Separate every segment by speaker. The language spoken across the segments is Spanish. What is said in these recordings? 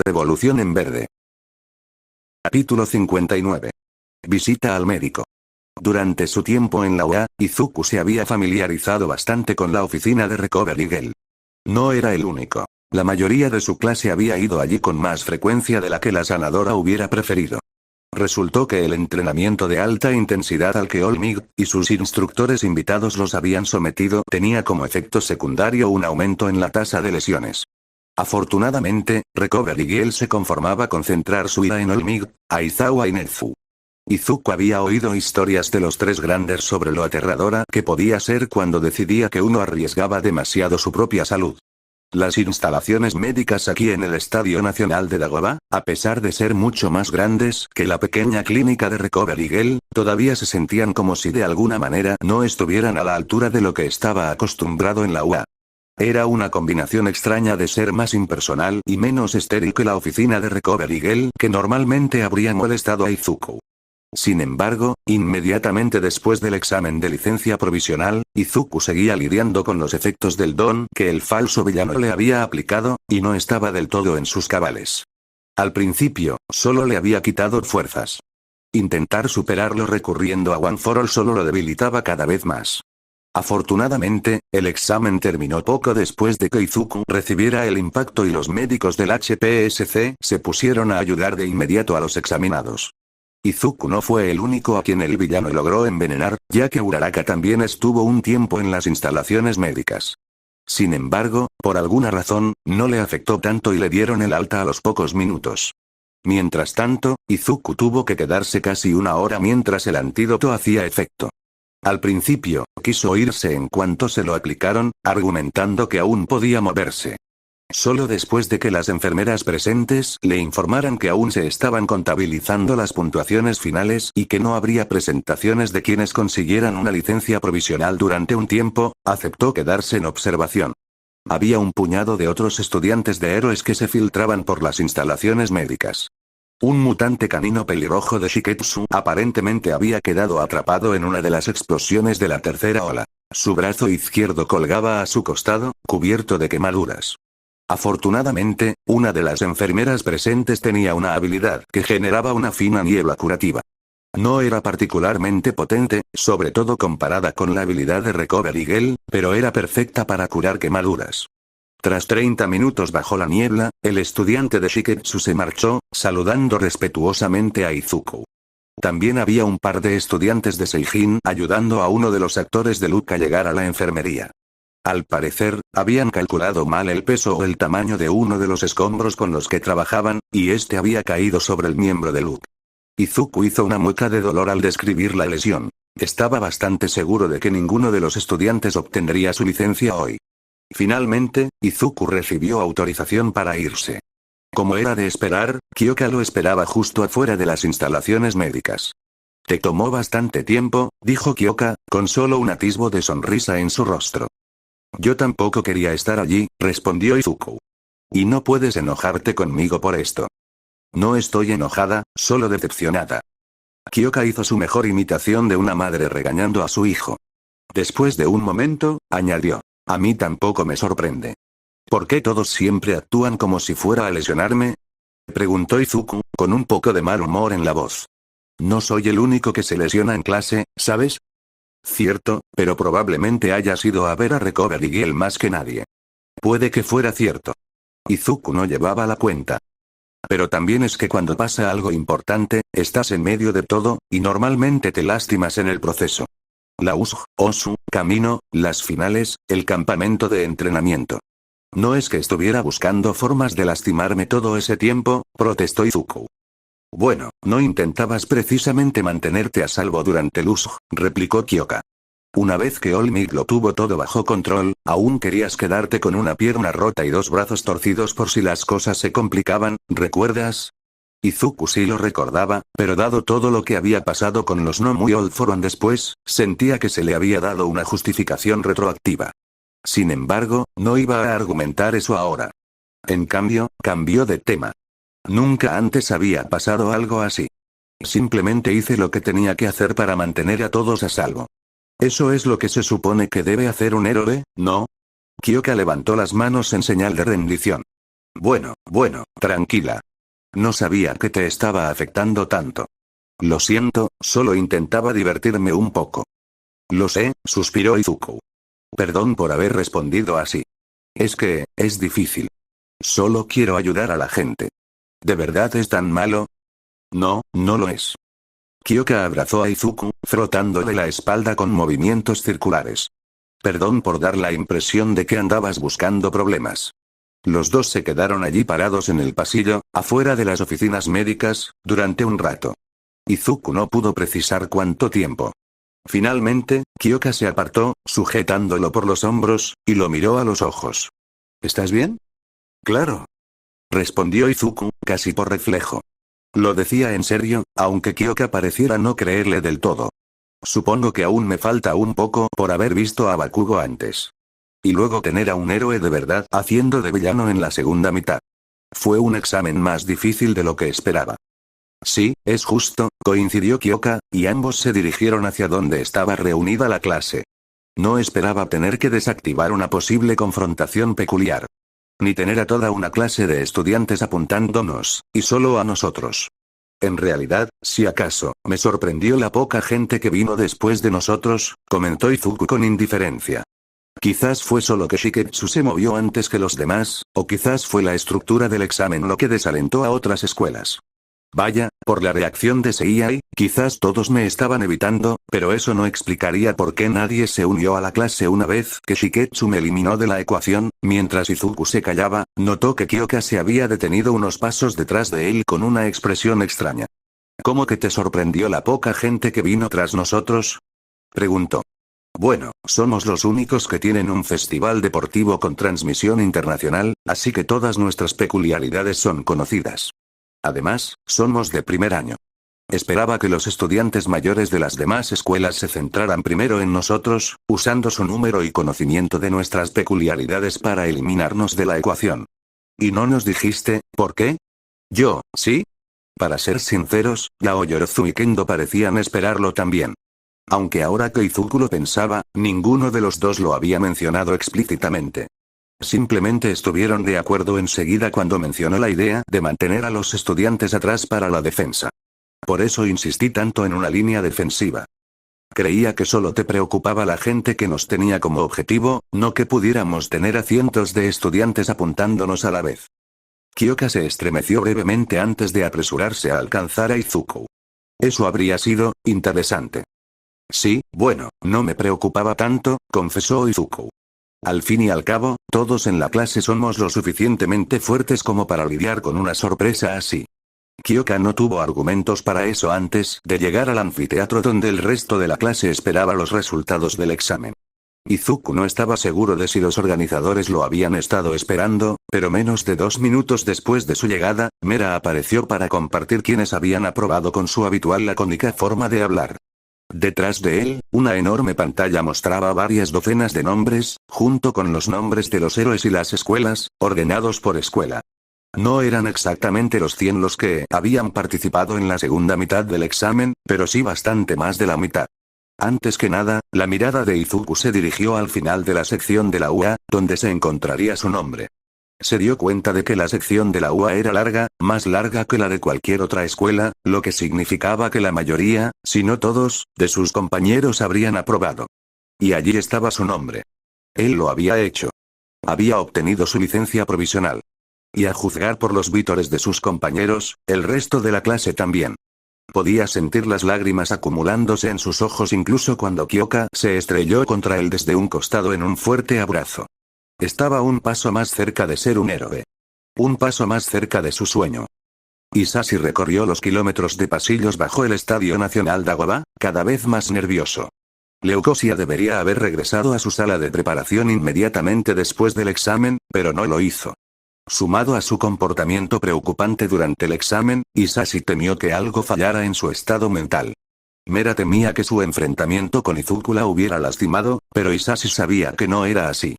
Speaker 1: Revolución en verde. Capítulo 59. Visita al médico. Durante su tiempo en la UA, Izuku se había familiarizado bastante con la oficina de Recovery Girl. No era el único. La mayoría de su clase había ido allí con más frecuencia de la que la sanadora hubiera preferido. Resultó que el entrenamiento de alta intensidad al que Olmig y sus instructores invitados los habían sometido tenía como efecto secundario un aumento en la tasa de lesiones. Afortunadamente, Recovery Girl se conformaba con centrar su ira en Olmig, Aizawa y Nezu. Izuku había oído historias de los tres grandes sobre lo aterradora que podía ser cuando decidía que uno arriesgaba demasiado su propia salud. Las instalaciones médicas aquí en el Estadio Nacional de Dagoba, a pesar de ser mucho más grandes que la pequeña clínica de Recovery Girl, todavía se sentían como si de alguna manera no estuvieran a la altura de lo que estaba acostumbrado en la UA. Era una combinación extraña de ser más impersonal y menos estéril que la oficina de Recovery Girl que normalmente habría molestado a Izuku. Sin embargo, inmediatamente después del examen de licencia provisional, Izuku seguía lidiando con los efectos del don que el falso villano le había aplicado, y no estaba del todo en sus cabales. Al principio, solo le había quitado fuerzas. Intentar superarlo recurriendo a One for All solo lo debilitaba cada vez más. Afortunadamente, el examen terminó poco después de que Izuku recibiera el impacto y los médicos del HPSC se pusieron a ayudar de inmediato a los examinados. Izuku no fue el único a quien el villano logró envenenar, ya que Uraraka también estuvo un tiempo en las instalaciones médicas. Sin embargo, por alguna razón, no le afectó tanto y le dieron el alta a los pocos minutos. Mientras tanto, Izuku tuvo que quedarse casi una hora mientras el antídoto hacía efecto. Al principio, quiso irse en cuanto se lo aplicaron, argumentando que aún podía moverse. Solo después de que las enfermeras presentes le informaran que aún se estaban contabilizando las puntuaciones finales y que no habría presentaciones de quienes consiguieran una licencia provisional durante un tiempo, aceptó quedarse en observación. Había un puñado de otros estudiantes de héroes que se filtraban por las instalaciones médicas. Un mutante canino pelirrojo de Shiketsu aparentemente había quedado atrapado en una de las explosiones de la tercera ola. Su brazo izquierdo colgaba a su costado, cubierto de quemaduras. Afortunadamente, una de las enfermeras presentes tenía una habilidad que generaba una fina niebla curativa. No era particularmente potente, sobre todo comparada con la habilidad de Recovery Girl, pero era perfecta para curar quemaduras. Tras 30 minutos bajo la niebla, el estudiante de Shiketsu se marchó, saludando respetuosamente a Izuku. También había un par de estudiantes de Seijin ayudando a uno de los actores de Luke a llegar a la enfermería. Al parecer, habían calculado mal el peso o el tamaño de uno de los escombros con los que trabajaban, y este había caído sobre el miembro de Luke. Izuku hizo una mueca de dolor al describir la lesión. Estaba bastante seguro de que ninguno de los estudiantes obtendría su licencia hoy. Finalmente, Izuku recibió autorización para irse. Como era de esperar, Kyoka lo esperaba justo afuera de las instalaciones médicas. «Te tomó bastante tiempo», dijo Kyoka, con solo un atisbo de sonrisa en su rostro. «Yo tampoco quería estar allí», respondió Izuku. «Y no puedes enojarte conmigo por esto». «No estoy enojada, solo decepcionada». Kyoka hizo su mejor imitación de una madre regañando a su hijo. Después de un momento, añadió. «A mí tampoco me sorprende». «¿Por qué todos siempre actúan como si fuera a lesionarme?», preguntó Izuku, con un poco de mal humor en la voz. «No soy el único que se lesiona en clase, ¿sabes?». «Cierto, pero probablemente hayas ido a ver a Recovery Girl más que nadie». «Puede que fuera cierto». Izuku no llevaba la cuenta. «Pero también es que cuando pasa algo importante, estás en medio de todo, y normalmente te lastimas en el proceso. La USG, OSU, camino, las finales, el campamento de entrenamiento. No es que estuviera buscando formas de lastimarme todo ese tiempo», protestó Izuku. «Bueno, no intentabas precisamente mantenerte a salvo durante el USG», replicó Kyoka. «Una vez que Olmig lo tuvo todo bajo control, aún querías quedarte con una pierna rota y 2 brazos torcidos por si las cosas se complicaban, ¿recuerdas?». Izuku sí lo recordaba, pero dado todo lo que había pasado con los No Muy All For One después, sentía que se le había dado una justificación retroactiva. Sin embargo, no iba a argumentar eso ahora. En cambio, cambió de tema. «Nunca antes había pasado algo así. Simplemente hice lo que tenía que hacer para mantener a todos a salvo. Eso es lo que se supone que debe hacer un héroe, ¿no?». Kyoka levantó las manos en señal de rendición. Bueno, tranquila. No sabía que te estaba afectando tanto. Lo siento, solo intentaba divertirme un poco. Lo sé, suspiró Izuku. Perdón por haber respondido así. Es que, es difícil. Solo quiero ayudar a la gente. ¿De verdad es tan malo? No, no lo es. Kyoka abrazó a Izuku, frotándole la espalda con movimientos circulares. Perdón por dar la impresión de que andabas buscando problemas. Los dos se quedaron allí parados en el pasillo, afuera de las oficinas médicas, durante un rato. Izuku no pudo precisar cuánto tiempo. Finalmente, Kyoka se apartó, sujetándolo por los hombros, y lo miró a los ojos. ¿Estás bien? Claro. Respondió Izuku, casi por reflejo. Lo decía en serio, aunque Kyoka pareciera no creerle del todo. Supongo que aún me falta un poco por haber visto a Bakugo antes. Y luego tener a un héroe de verdad haciendo de villano en la segunda mitad. Fue un examen más difícil de lo que esperaba. Sí, es justo, coincidió Kyoka, y ambos se dirigieron hacia donde estaba reunida la clase. No esperaba tener que desactivar una posible confrontación peculiar. Ni tener a toda una clase de estudiantes apuntándonos, y solo a nosotros. En realidad, si acaso, me sorprendió la poca gente que vino después de nosotros, comentó Izuku con indiferencia. Quizás fue solo que Shiketsu se movió antes que los demás, o quizás fue la estructura del examen lo que desalentó a otras escuelas. Vaya, por la reacción de Seiai, quizás todos me estaban evitando, pero eso no explicaría por qué nadie se unió a la clase una vez que Shiketsu me eliminó de la ecuación. Mientras Izuku se callaba, notó que Kyoka se había detenido unos pasos detrás de él con una expresión extraña. ¿Cómo que te sorprendió la poca gente que vino tras nosotros? Preguntó. Bueno, somos los únicos que tienen un festival deportivo con transmisión internacional, así que todas nuestras peculiaridades son conocidas. Además, somos de primer año. Esperaba que los estudiantes mayores de las demás escuelas se centraran primero en nosotros, usando su número y conocimiento de nuestras peculiaridades para eliminarnos de la ecuación. ¿Y no nos dijiste, por qué? Yo, ¿sí? Para ser sinceros, Yao Yorozu y Kendo parecían esperarlo también. Aunque ahora que Izuku lo pensaba, ninguno de los dos lo había mencionado explícitamente. Simplemente estuvieron de acuerdo enseguida cuando mencionó la idea de mantener a los estudiantes atrás para la defensa. Por eso insistí tanto en una línea defensiva. Creía que solo te preocupaba la gente que nos tenía como objetivo, no que pudiéramos tener a cientos de estudiantes apuntándonos a la vez. Kyoka se estremeció brevemente antes de apresurarse a alcanzar a Izuku. Eso habría sido interesante. Sí, bueno, no me preocupaba tanto, confesó Izuku. Al fin y al cabo, todos en la clase somos lo suficientemente fuertes como para lidiar con una sorpresa así. Kyoka no tuvo argumentos para eso antes de llegar al anfiteatro donde el resto de la clase esperaba los resultados del examen. Izuku no estaba seguro de si los organizadores lo habían estado esperando, pero menos de 2 minutos después de su llegada, Mera apareció para compartir quienes habían aprobado con su habitual lacónica forma de hablar. Detrás de él, una enorme pantalla mostraba varias docenas de nombres, junto con los nombres de los héroes y las escuelas, ordenados por escuela. No eran exactamente los 100 los que habían participado en la segunda mitad del examen, pero sí bastante más de la mitad. Antes que nada, la mirada de Izuku se dirigió al final de la sección de la UA, donde se encontraría su nombre. Se dio cuenta de que la sección de la UA era larga, más larga que la de cualquier otra escuela, lo que significaba que la mayoría, si no todos, de sus compañeros habrían aprobado. Y allí estaba su nombre. Él lo había hecho. Había obtenido su licencia provisional. Y a juzgar por los vítores de sus compañeros, el resto de la clase también. Podía sentir las lágrimas acumulándose en sus ojos incluso cuando Kyoka se estrelló contra él desde un costado en un fuerte abrazo. Estaba un paso más cerca de ser un héroe. Un paso más cerca de su sueño. Hisashi recorrió los kilómetros de pasillos bajo el Estadio Nacional Dagobah, cada vez más nervioso. Leucosia debería haber regresado a su sala de preparación inmediatamente después del examen, pero no lo hizo. Sumado a su comportamiento preocupante durante el examen, Hisashi temió que algo fallara en su estado mental. Mera temía que su enfrentamiento con Izuku la hubiera lastimado, pero Hisashi sabía que no era así.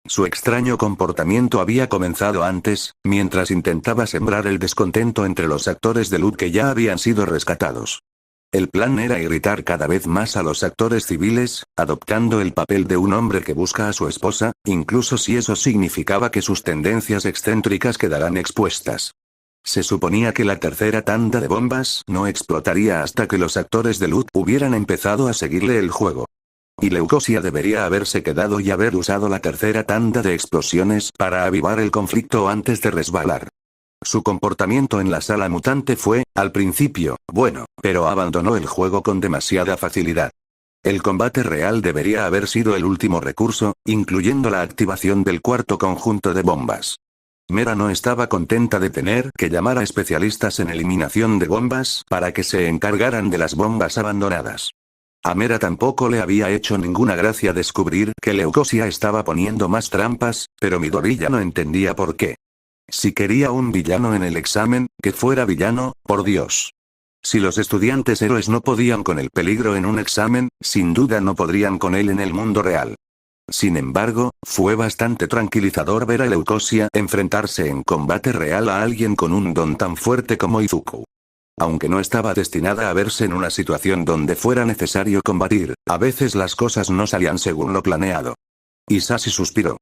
Speaker 1: Su extraño comportamiento había comenzado antes, mientras intentaba sembrar el descontento entre los actores de Loot que ya habían sido rescatados. El plan era irritar cada vez más a los actores civiles, adoptando el papel de un hombre que busca a su esposa, incluso si eso significaba que sus tendencias excéntricas quedarán expuestas. Se suponía que la tercera tanda de bombas no explotaría hasta que los actores de Luz hubieran empezado a seguirle el juego. Y Leucosia debería haberse quedado y haber usado la tercera tanda de explosiones para avivar el conflicto antes de resbalar. Su comportamiento en la sala mutante fue, al principio, bueno, pero abandonó el juego con demasiada facilidad. El combate real debería haber sido el último recurso, incluyendo la activación del cuarto conjunto de bombas. Mera no estaba contenta de tener que llamar a especialistas en eliminación de bombas para que se encargaran de las bombas abandonadas. A Mera tampoco le había hecho ninguna gracia descubrir que Leucosia estaba poniendo más trampas, pero Midoriya no entendía por qué. Si quería un villano en el examen, que fuera villano, por Dios. Si los estudiantes héroes no podían con el peligro en un examen, sin duda no podrían con él en el mundo real. Sin embargo, fue bastante tranquilizador ver a Leucosia enfrentarse en combate real a alguien con un don tan fuerte como Izuku. Aunque no estaba destinada a verse en una situación donde fuera necesario combatir, a veces las cosas no salían según lo planeado. Hisashi suspiró.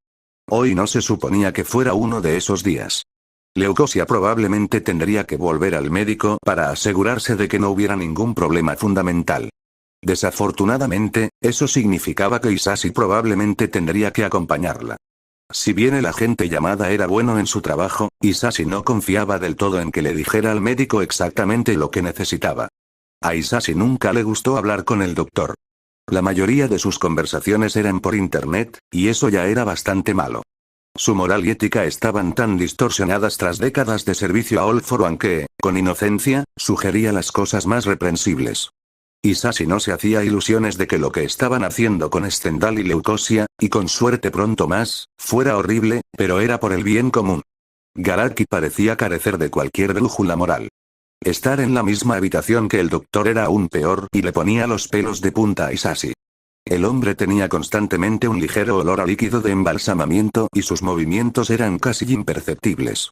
Speaker 1: Hoy no se suponía que fuera uno de esos días. Leucosia probablemente tendría que volver al médico para asegurarse de que no hubiera ningún problema fundamental. Desafortunadamente, eso significaba que Hisashi probablemente tendría que acompañarla. Si bien el agente llamada era bueno en su trabajo, Hisashi no confiaba del todo en que le dijera al médico exactamente lo que necesitaba. A Hisashi nunca le gustó hablar con el doctor. La mayoría de sus conversaciones eran por internet, y eso ya era bastante malo. Su moral y ética estaban tan distorsionadas tras décadas de servicio a All for One que, con inocencia, sugería las cosas más reprensibles. Hisashi no se hacía ilusiones de que lo que estaban haciendo con Stendhal y Leucosia, y con suerte pronto más, fuera horrible, pero era por el bien común. Garaki parecía carecer de cualquier brújula moral. Estar en la misma habitación que el doctor era aún peor y le ponía los pelos de punta a Hisashi. El hombre tenía constantemente un ligero olor a líquido de embalsamamiento y sus movimientos eran casi imperceptibles.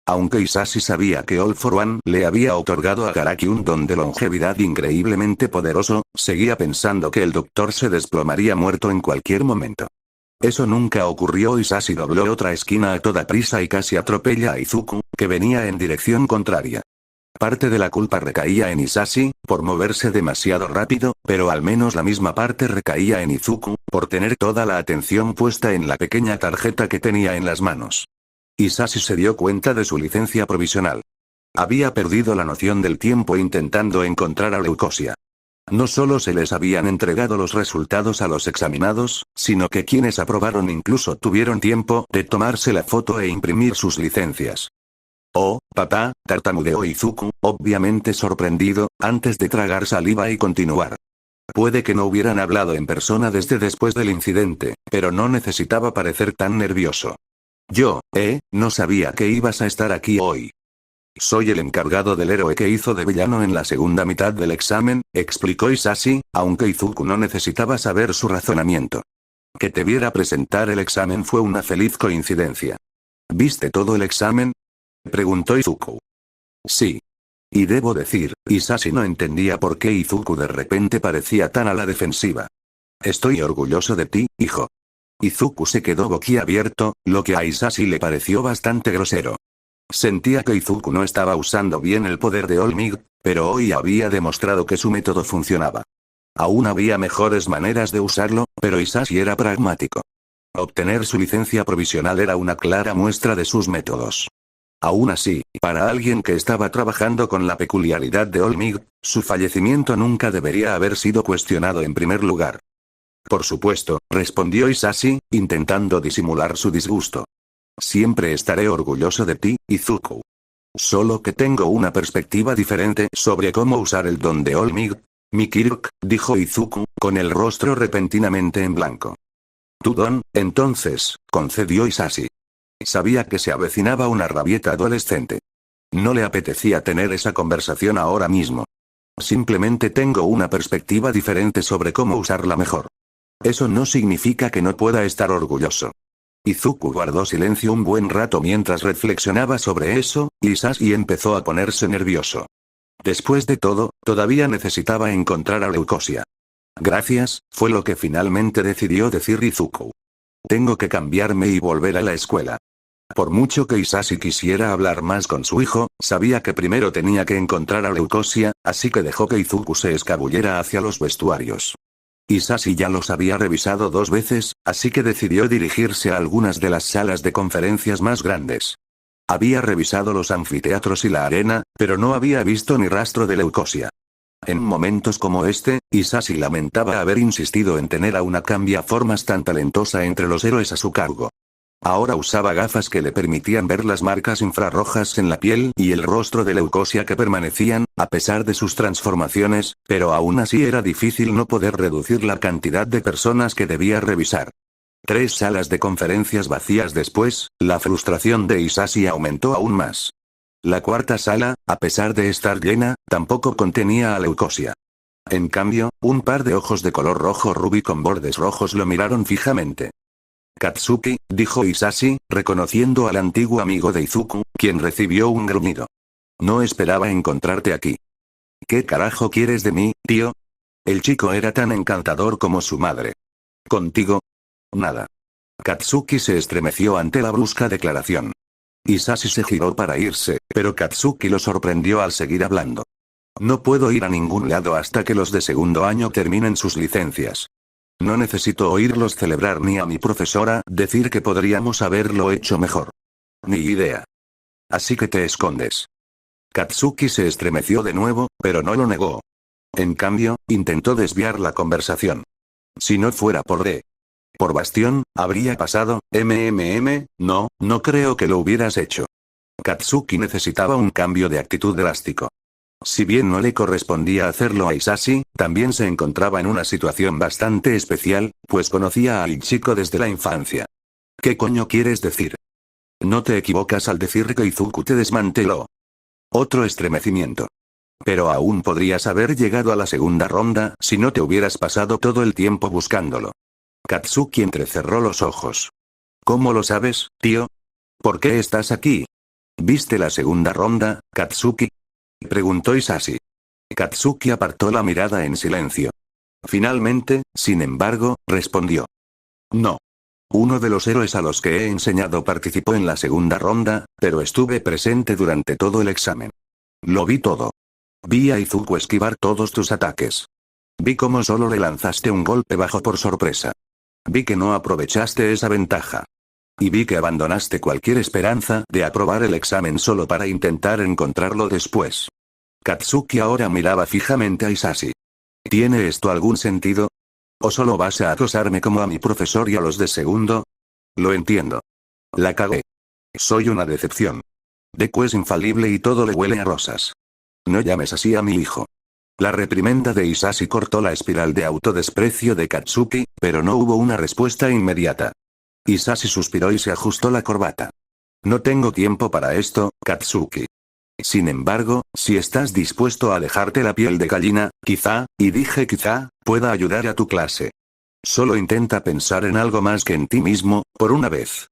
Speaker 1: Aunque Hisashi sabía que All for One le había otorgado a Garaki un don de longevidad increíblemente poderoso, seguía pensando que el doctor se desplomaría muerto en cualquier momento. Eso nunca ocurrió. Hisashi dobló otra esquina a toda prisa y casi atropella a Izuku, que venía en dirección contraria. Parte de la culpa recaía en Hisashi, por moverse demasiado rápido, pero al menos la misma parte recaía en Izuku, por tener toda la atención puesta en la pequeña tarjeta que tenía en las manos. Hisashi se dio cuenta de su licencia provisional. Había perdido la noción del tiempo intentando encontrar a Leucosia. No solo se les habían entregado los resultados a los examinados, sino que quienes aprobaron incluso tuvieron tiempo de tomarse la foto e imprimir sus licencias. Oh, papá, tartamudeó Izuku, obviamente sorprendido, antes de tragar saliva y continuar. Puede que no hubieran hablado en persona desde después del incidente, pero no necesitaba parecer tan nervioso. No sabía que ibas a estar aquí hoy. Soy el encargado del héroe que hizo de villano en la segunda mitad del examen, explicó Hisashi, aunque Izuku no necesitaba saber su razonamiento. Que te viera presentar el examen fue una feliz coincidencia. ¿Viste todo el examen?, preguntó Izuku. Sí. Y debo decir, Hisashi no entendía por qué Izuku de repente parecía tan a la defensiva. Estoy orgulloso de ti, hijo. Izuku se quedó boquiabierto, lo que a Hisashi le pareció bastante grosero. Sentía que Izuku no estaba usando bien el poder de All Might, pero hoy había demostrado que su método funcionaba. Aún había mejores maneras de usarlo, pero Hisashi era pragmático. Obtener su licencia provisional era una clara muestra de sus métodos. Aún así, para alguien que estaba trabajando con la peculiaridad de All Might, su fallecimiento nunca debería haber sido cuestionado en primer lugar. Por supuesto, respondió Hisashi, intentando disimular su disgusto. Siempre estaré orgulloso de ti, Izuku. Solo que tengo una perspectiva diferente sobre cómo usar el don de All Might. Mi Kirk, dijo Izuku, con el rostro repentinamente en blanco. Tu don, entonces, concedió Hisashi. Sabía que se avecinaba una rabieta adolescente. No le apetecía tener esa conversación ahora mismo. Simplemente tengo una perspectiva diferente sobre cómo usarla mejor. Eso no significa que no pueda estar orgulloso. Izuku guardó silencio un buen rato mientras reflexionaba sobre eso, y Hisashi empezó a ponerse nervioso. Después de todo, todavía necesitaba encontrar a Leucosia. Gracias, fue lo que finalmente decidió decir Izuku. Tengo que cambiarme y volver a la escuela. Por mucho que Hisashi quisiera hablar más con su hijo, sabía que primero tenía que encontrar a Leucosia, así que dejó que Izuku se escabullera hacia los vestuarios. Hisashi ya los había revisado 2 veces, así que decidió dirigirse a algunas de las salas de conferencias más grandes. Había revisado los anfiteatros y la arena, pero no había visto ni rastro de Leucosia. En momentos como este, Hisashi lamentaba haber insistido en tener a una cambiaformas tan talentosa entre los héroes a su cargo. Ahora usaba gafas que le permitían ver las marcas infrarrojas en la piel y el rostro de Leucosia que permanecían, a pesar de sus transformaciones, pero aún así era difícil no poder reducir la cantidad de personas que debía revisar. 3 salas de conferencias vacías después, la frustración de Hisashi aumentó aún más. La cuarta sala, a pesar de estar llena, tampoco contenía a Leucosia. En cambio, un par de ojos de color rojo rubí con bordes rojos lo miraron fijamente. Katsuki, dijo Hisashi, reconociendo al antiguo amigo de Izuku, quien recibió un gruñido. No esperaba encontrarte aquí. ¿Qué carajo quieres de mí, tío? El chico era tan encantador como su madre. ¿Contigo? Nada. Katsuki se estremeció ante la brusca declaración. Hisashi se giró para irse, pero Katsuki lo sorprendió al seguir hablando. No puedo ir a ningún lado hasta que los de segundo año terminen sus licencias. No necesito oírlos celebrar ni a mi profesora decir que podríamos haberlo hecho mejor. Ni idea. Así que te escondes. Katsuki se estremeció de nuevo, pero no lo negó. En cambio, intentó desviar la conversación. Si no fuera por Bastión, habría pasado, no creo que lo hubieras hecho. Katsuki necesitaba un cambio de actitud drástico. Si bien no le correspondía hacerlo a Hisashi, también se encontraba en una situación bastante especial, pues conocía al chico desde la infancia. ¿Qué coño quieres decir? No te equivocas al decir que Izuku te desmanteló. Otro estremecimiento. Pero aún podrías haber llegado a la segunda ronda si no te hubieras pasado todo el tiempo buscándolo. Katsuki entrecerró los ojos. ¿Cómo lo sabes, tío? ¿Por qué estás aquí? ¿Viste la segunda ronda, Katsuki? Preguntó Hisashi. Katsuki apartó la mirada en silencio. Finalmente, sin embargo, respondió. No. Uno de los héroes a los que he enseñado participó en la segunda ronda, pero estuve presente durante todo el examen. Lo vi todo. Vi a Izuku esquivar todos tus ataques. Vi cómo solo le lanzaste un golpe bajo por sorpresa. Vi que no aprovechaste esa ventaja. Y vi que abandonaste cualquier esperanza de aprobar el examen solo para intentar encontrarlo después. Katsuki ahora miraba fijamente a Hisashi. ¿Tiene esto algún sentido? ¿O solo vas a acosarme como a mi profesor y a los de segundo? Lo entiendo. La cagué. Soy una decepción. Deku es infalible y todo le huele a rosas. No llames así a mi hijo. La reprimenda de Hisashi cortó la espiral de autodesprecio de Katsuki, pero no hubo una respuesta inmediata. Hisashi suspiró y se ajustó la corbata. No tengo tiempo para esto, Katsuki. Sin embargo, si estás dispuesto a dejarte la piel de gallina, quizá, y dije quizá, pueda ayudar a tu clase. Solo intenta pensar en algo más que en ti mismo, por una vez.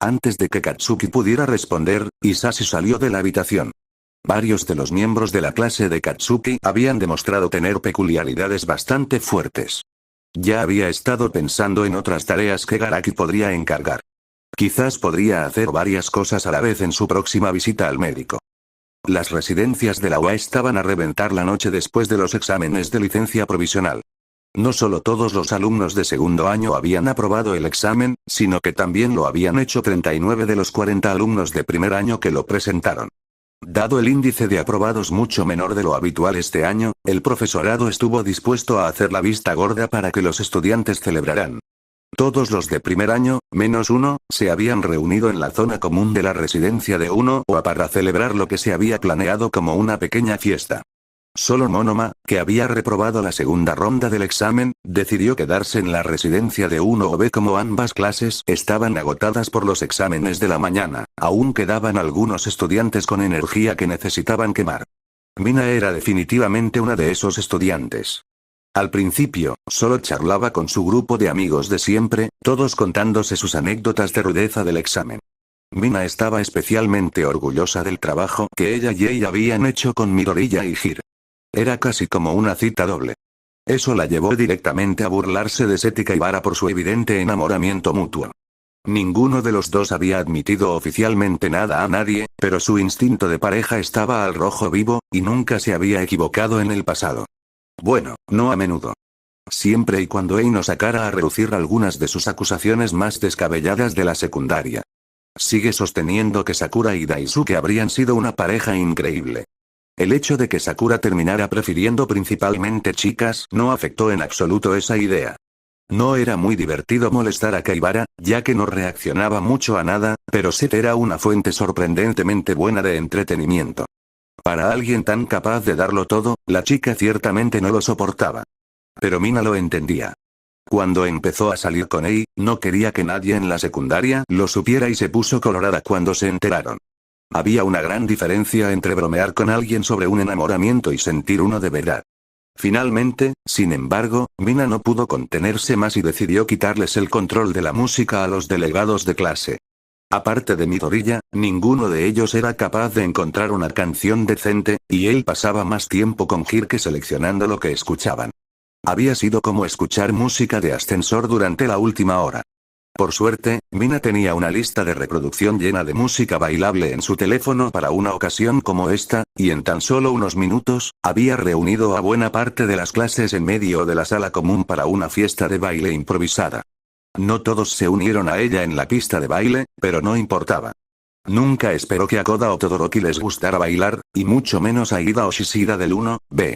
Speaker 1: Antes de que Katsuki pudiera responder, Hisashi salió de la habitación. Varios de los miembros de la clase de Katsuki habían demostrado tener peculiaridades bastante fuertes. Ya había estado pensando en otras tareas que Garaki podría encargar. Quizás podría hacer varias cosas a la vez en su próxima visita al médico. Las residencias de la UA estaban a reventar la noche después de los exámenes de licencia provisional. No solo todos los alumnos de segundo año habían aprobado el examen, sino que también lo habían hecho 39 de los 40 alumnos de primer año que lo presentaron. Dado el índice de aprobados mucho menor de lo habitual este año, el profesorado estuvo dispuesto a hacer la vista gorda para que los estudiantes celebraran. Todos los de primer año, menos uno, se habían reunido en la zona común de la residencia de uno o para celebrar lo que se había planeado como una pequeña fiesta. Solo Monoma, que había reprobado la segunda ronda del examen, decidió quedarse en la residencia de 1B como ambas clases estaban agotadas por los exámenes de la mañana, aún quedaban algunos estudiantes con energía que necesitaban quemar. Mina era definitivamente una de esos estudiantes. Al principio, solo charlaba con su grupo de amigos de siempre, todos contándose sus anécdotas de rudeza del examen. Mina estaba especialmente orgullosa del trabajo que ella y ella habían hecho con Midoriya y Hir. Era casi como una cita doble. Eso la llevó directamente a burlarse de Seti Kaibara por su evidente enamoramiento mutuo. Ninguno de los dos había admitido oficialmente nada a nadie, pero su instinto de pareja estaba al rojo vivo, y nunca se había equivocado en el pasado. Bueno, no a menudo. Siempre y cuando Eino sacara a relucir algunas de sus acusaciones más descabelladas de la secundaria. Sigue sosteniendo que Sakura y Daisuke habrían sido una pareja increíble. El hecho de que Sakura terminara prefiriendo principalmente chicas no afectó en absoluto esa idea. No era muy divertido molestar a Kaibara, ya que no reaccionaba mucho a nada, pero Seth era una fuente sorprendentemente buena de entretenimiento. Para alguien tan capaz de darlo todo, la chica ciertamente no lo soportaba. Pero Mina lo entendía. Cuando empezó a salir con Ei, no quería que nadie en la secundaria lo supiera y se puso colorada cuando se enteraron. Había una gran diferencia entre bromear con alguien sobre un enamoramiento y sentir uno de verdad. Finalmente, sin embargo, Mina no pudo contenerse más y decidió quitarles el control de la música a los delegados de clase. Aparte de Midoriya, ninguno de ellos era capaz de encontrar una canción decente, y él pasaba más tiempo con Hir que seleccionando lo que escuchaban. Había sido como escuchar música de ascensor durante la última hora. Por suerte, Mina tenía una lista de reproducción llena de música bailable en su teléfono para una ocasión como esta, y en tan solo unos minutos, había reunido a buena parte de las clases en medio de la sala común para una fiesta de baile improvisada. No todos se unieron a ella en la pista de baile, pero no importaba. Nunca esperó que a Koda o Todoroki les gustara bailar, y mucho menos a Ida o Shishida del 1B.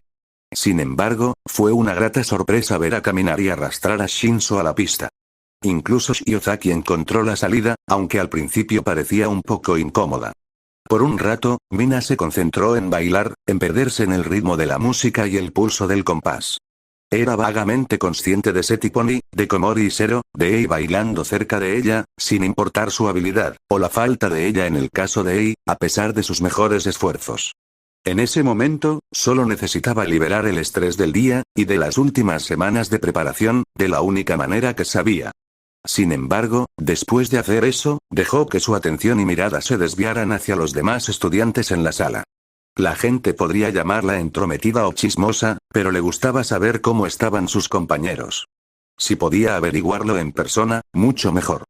Speaker 1: Sin embargo, fue una grata sorpresa ver a caminar y arrastrar a Shinso a la pista. Incluso Shiozaki encontró la salida, aunque al principio parecía un poco incómoda. Por un rato, Mina se concentró en bailar, en perderse en el ritmo de la música y el pulso del compás. Era vagamente consciente de Seti Pony, de Komori y Zero, de Ei bailando cerca de ella, sin importar su habilidad, o la falta de ella en el caso de Ei, a pesar de sus mejores esfuerzos. En ese momento, solo necesitaba liberar el estrés del día, y de las últimas semanas de preparación, de la única manera que sabía. Sin embargo, después de hacer eso, dejó que su atención y mirada se desviaran hacia los demás estudiantes en la sala. La gente podría llamarla entrometida o chismosa, pero le gustaba saber cómo estaban sus compañeros. Si podía averiguarlo en persona, mucho mejor.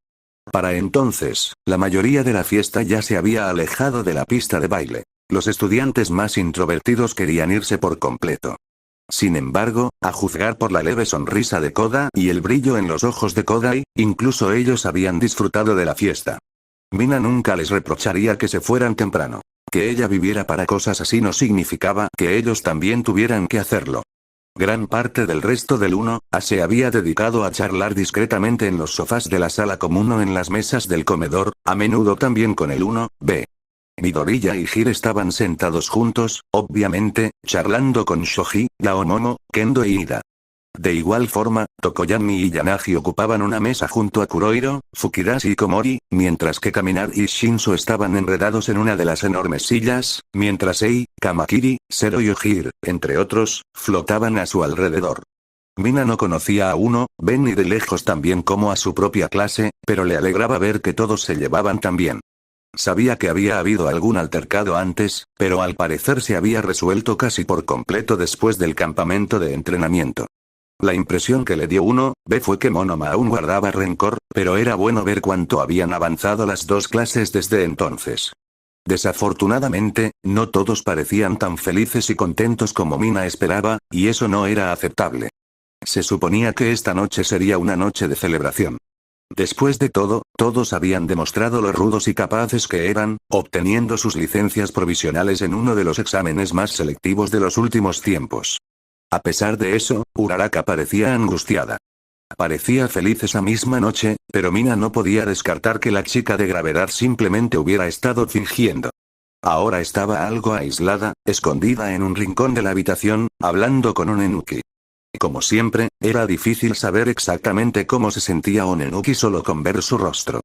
Speaker 1: Para entonces, la mayoría de la fiesta ya se había alejado de la pista de baile. Los estudiantes más introvertidos querían irse por completo. Sin embargo, a juzgar por la leve sonrisa de Koda y el brillo en los ojos de Kodai, incluso ellos habían disfrutado de la fiesta. Mina nunca les reprocharía que se fueran temprano. Que ella viviera para cosas así no significaba que ellos también tuvieran que hacerlo. Gran parte del resto del 1A se había dedicado a charlar discretamente en los sofás de la sala común o en las mesas del comedor, a menudo también con el 1B. Midoriya y Hir estaban sentados juntos, obviamente, charlando con Shoji, Yaomomo, Kendo y Ida. De igual forma, Tokoyami y Yanagi ocupaban una mesa junto a Kurohiro, Fukidashi y Komori, mientras que Kaminar y Shinso estaban enredados en una de las enormes sillas, mientras Ei, Kamakiri, Zero y Hir, entre otros, flotaban a su alrededor. Mina no conocía a 1B ni de lejos tan bien como a su propia clase, pero le alegraba ver que todos se llevaban tan bien. Sabía que había habido algún altercado antes, pero al parecer se había resuelto casi por completo después del campamento de entrenamiento. La impresión que le dio 1B fue que Monoma aún guardaba rencor, pero era bueno ver cuánto habían avanzado las dos clases desde entonces. Desafortunadamente, no todos parecían tan felices y contentos como Mina esperaba, y eso no era aceptable. Se suponía que esta noche sería una noche de celebración. Después de todo, todos habían demostrado lo rudos y capaces que eran, obteniendo sus licencias provisionales en uno de los exámenes más selectivos de los últimos tiempos. A pesar de eso, Uraraka parecía angustiada. Parecía feliz esa misma noche, pero Mina no podía descartar que la chica de gravedad simplemente hubiera estado fingiendo. Ahora estaba algo aislada, escondida en un rincón de la habitación, hablando con Onenuki. Como siempre, era difícil saber exactamente cómo se sentía Onenuki solo con ver su rostro.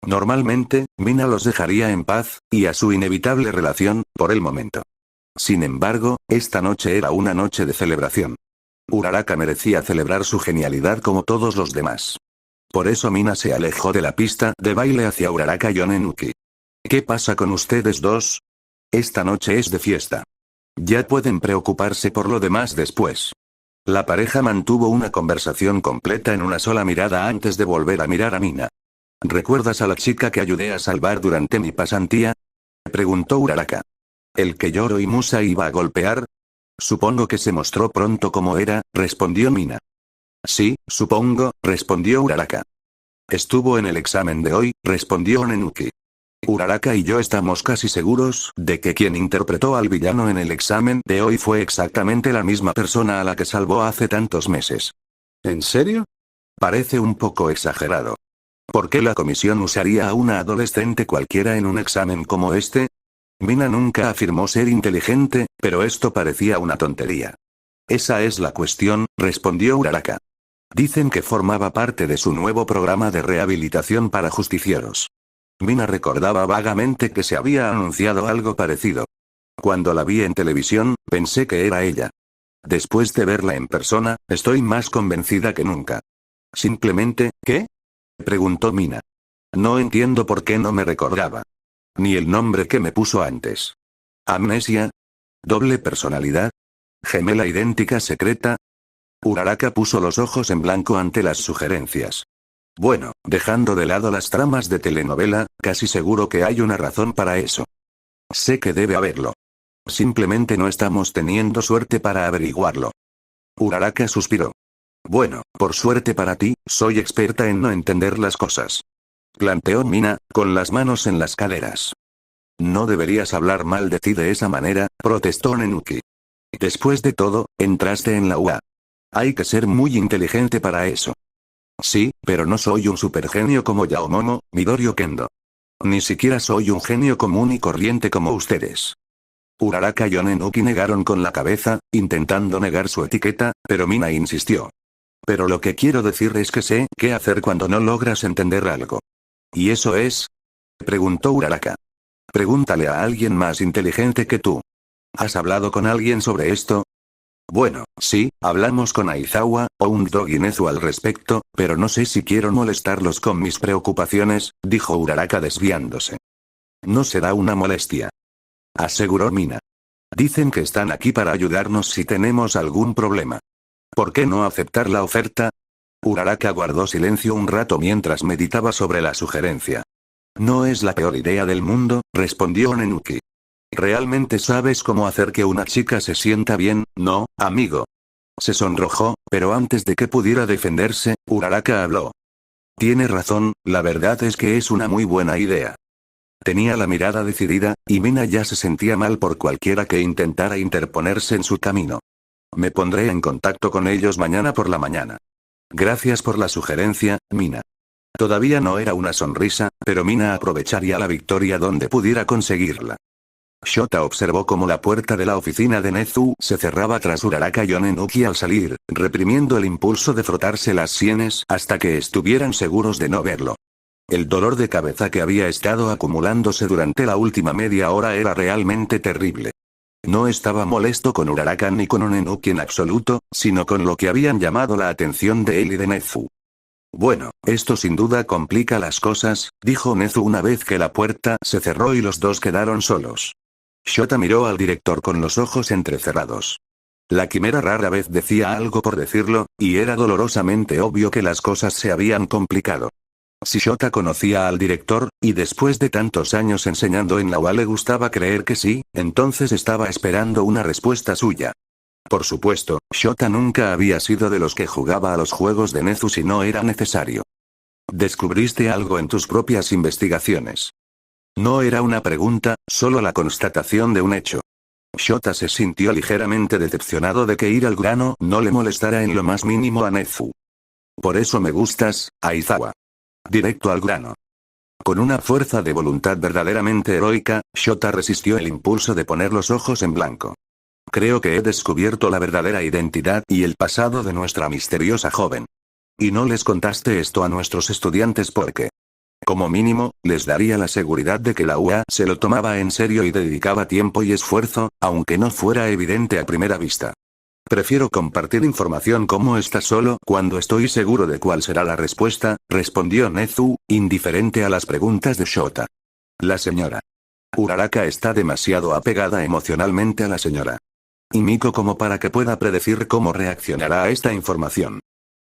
Speaker 1: Normalmente, Mina los dejaría en paz, y a su inevitable relación, por el momento. Sin embargo, esta noche era una noche de celebración. Uraraka merecía celebrar su genialidad como todos los demás. Por eso Mina se alejó de la pista de baile hacia Uraraka y Onenuki. ¿Qué pasa con ustedes dos? Esta noche es de fiesta. Ya pueden preocuparse por lo demás después. La pareja mantuvo una conversación completa en una sola mirada antes de volver a mirar a Mina. ¿Recuerdas a la chica que ayudé a salvar durante mi pasantía? Preguntó Uraraka. ¿El que Yoro y Musa iba a golpear? Supongo que se mostró pronto como era, respondió Mina. Sí, supongo, respondió Uraraka. Estuvo en el examen de hoy, respondió Onenuki. Uraraka y yo estamos casi seguros de que quien interpretó al villano en el examen de hoy fue exactamente la misma persona a la que salvó hace tantos meses. ¿En serio? Parece un poco exagerado. ¿Por qué la comisión usaría a una adolescente cualquiera en un examen como este? Mina nunca afirmó ser inteligente, pero esto parecía una tontería. Esa es la cuestión, respondió Uraraka. Dicen que formaba parte de su nuevo programa de rehabilitación para justicieros. Mina recordaba vagamente que se había anunciado algo parecido. Cuando la vi en televisión, pensé que era ella. Después de verla en persona, estoy más convencida que nunca. Simplemente, ¿qué? Preguntó Mina. No entiendo por qué no me recordaba. Ni el nombre que me puso antes. ¿Amnesia? ¿Doble personalidad? ¿Gemela idéntica secreta? Uraraka puso los ojos en blanco ante las sugerencias. Bueno, dejando de lado las tramas de telenovela, casi seguro que hay una razón para eso. Sé que debe haberlo. Simplemente no estamos teniendo suerte para averiguarlo. Uraraka suspiró. Bueno, por suerte para ti, soy experta en no entender las cosas. Planteó Mina, con las manos en las caderas. No deberías hablar mal de ti de esa manera, protestó Nenuki. Después de todo, entraste en la UA. Hay que ser muy inteligente para eso. Sí, pero no soy un supergenio como Yaomomo, Midori o Kendo. Ni siquiera soy un genio común y corriente como ustedes. Uraraka y Onenuki negaron con la cabeza, intentando negar su etiqueta, pero Mina insistió. Pero lo que quiero decir es que sé qué hacer cuando no logras entender algo. ¿Y eso es? Preguntó Uraraka. Pregúntale a alguien más inteligente que tú. ¿Has hablado con alguien sobre esto? Bueno, sí, hablamos con Aizawa, Oundog y Nezu al respecto, pero no sé si quiero molestarlos con mis preocupaciones, dijo Uraraka desviándose. No será una molestia, aseguró Mina. Dicen que están aquí para ayudarnos si tenemos algún problema. ¿Por qué no aceptar la oferta? Uraraka guardó silencio un rato mientras meditaba sobre la sugerencia. No es la peor idea del mundo, respondió Nenuki. ¿Realmente sabes cómo hacer que una chica se sienta bien, no, amigo? Se sonrojó, pero antes de que pudiera defenderse, Uraraka habló. Tiene razón, la verdad es que es una muy buena idea. Tenía la mirada decidida, y Mina ya se sentía mal por cualquiera que intentara interponerse en su camino. Me pondré en contacto con ellos mañana por la mañana. Gracias por la sugerencia, Mina. Todavía no era una sonrisa, pero Mina aprovecharía la victoria donde pudiera conseguirla. Shota observó cómo la puerta de la oficina de Nezu se cerraba tras Uraraka y Onenuki al salir, reprimiendo el impulso de frotarse las sienes hasta que estuvieran seguros de no verlo. El dolor de cabeza que había estado acumulándose durante la última media hora era realmente terrible. No estaba molesto con Uraraka ni con Onenuki en absoluto, sino con lo que habían llamado la atención de él y de Nezu. Bueno, esto sin duda complica las cosas, dijo Nezu una vez que la puerta se cerró y los dos quedaron solos. Shota miró al director con los ojos entrecerrados. La quimera rara vez decía algo por decirlo, y era dolorosamente obvio que las cosas se habían complicado. Si Shota conocía al director, y después de tantos años enseñando en la UA le gustaba creer que sí, entonces estaba esperando una respuesta suya. Por supuesto, Shota nunca había sido de los que jugaba a los juegos de Nezu si no era necesario. ¿Descubriste algo en tus propias investigaciones? No era una pregunta, solo la constatación de un hecho. Shota se sintió ligeramente decepcionado de que ir al grano no le molestara en lo más mínimo a Nezu. Por eso me gustas, Aizawa. Directo al grano. Con una fuerza de voluntad verdaderamente heroica, Shota resistió el impulso de poner los ojos en blanco. Creo que he descubierto la verdadera identidad y el pasado de nuestra misteriosa joven. Y no les contaste esto a nuestros estudiantes porque, como mínimo, les daría la seguridad de que la UA se lo tomaba en serio y dedicaba tiempo y esfuerzo, aunque no fuera evidente a primera vista. Prefiero compartir información como esta solo cuando estoy seguro de cuál será la respuesta, respondió Nezu, indiferente a las preguntas de Shota. La señora Uraraka está demasiado apegada emocionalmente a la señora Himiko como para que pueda predecir cómo reaccionará a esta información.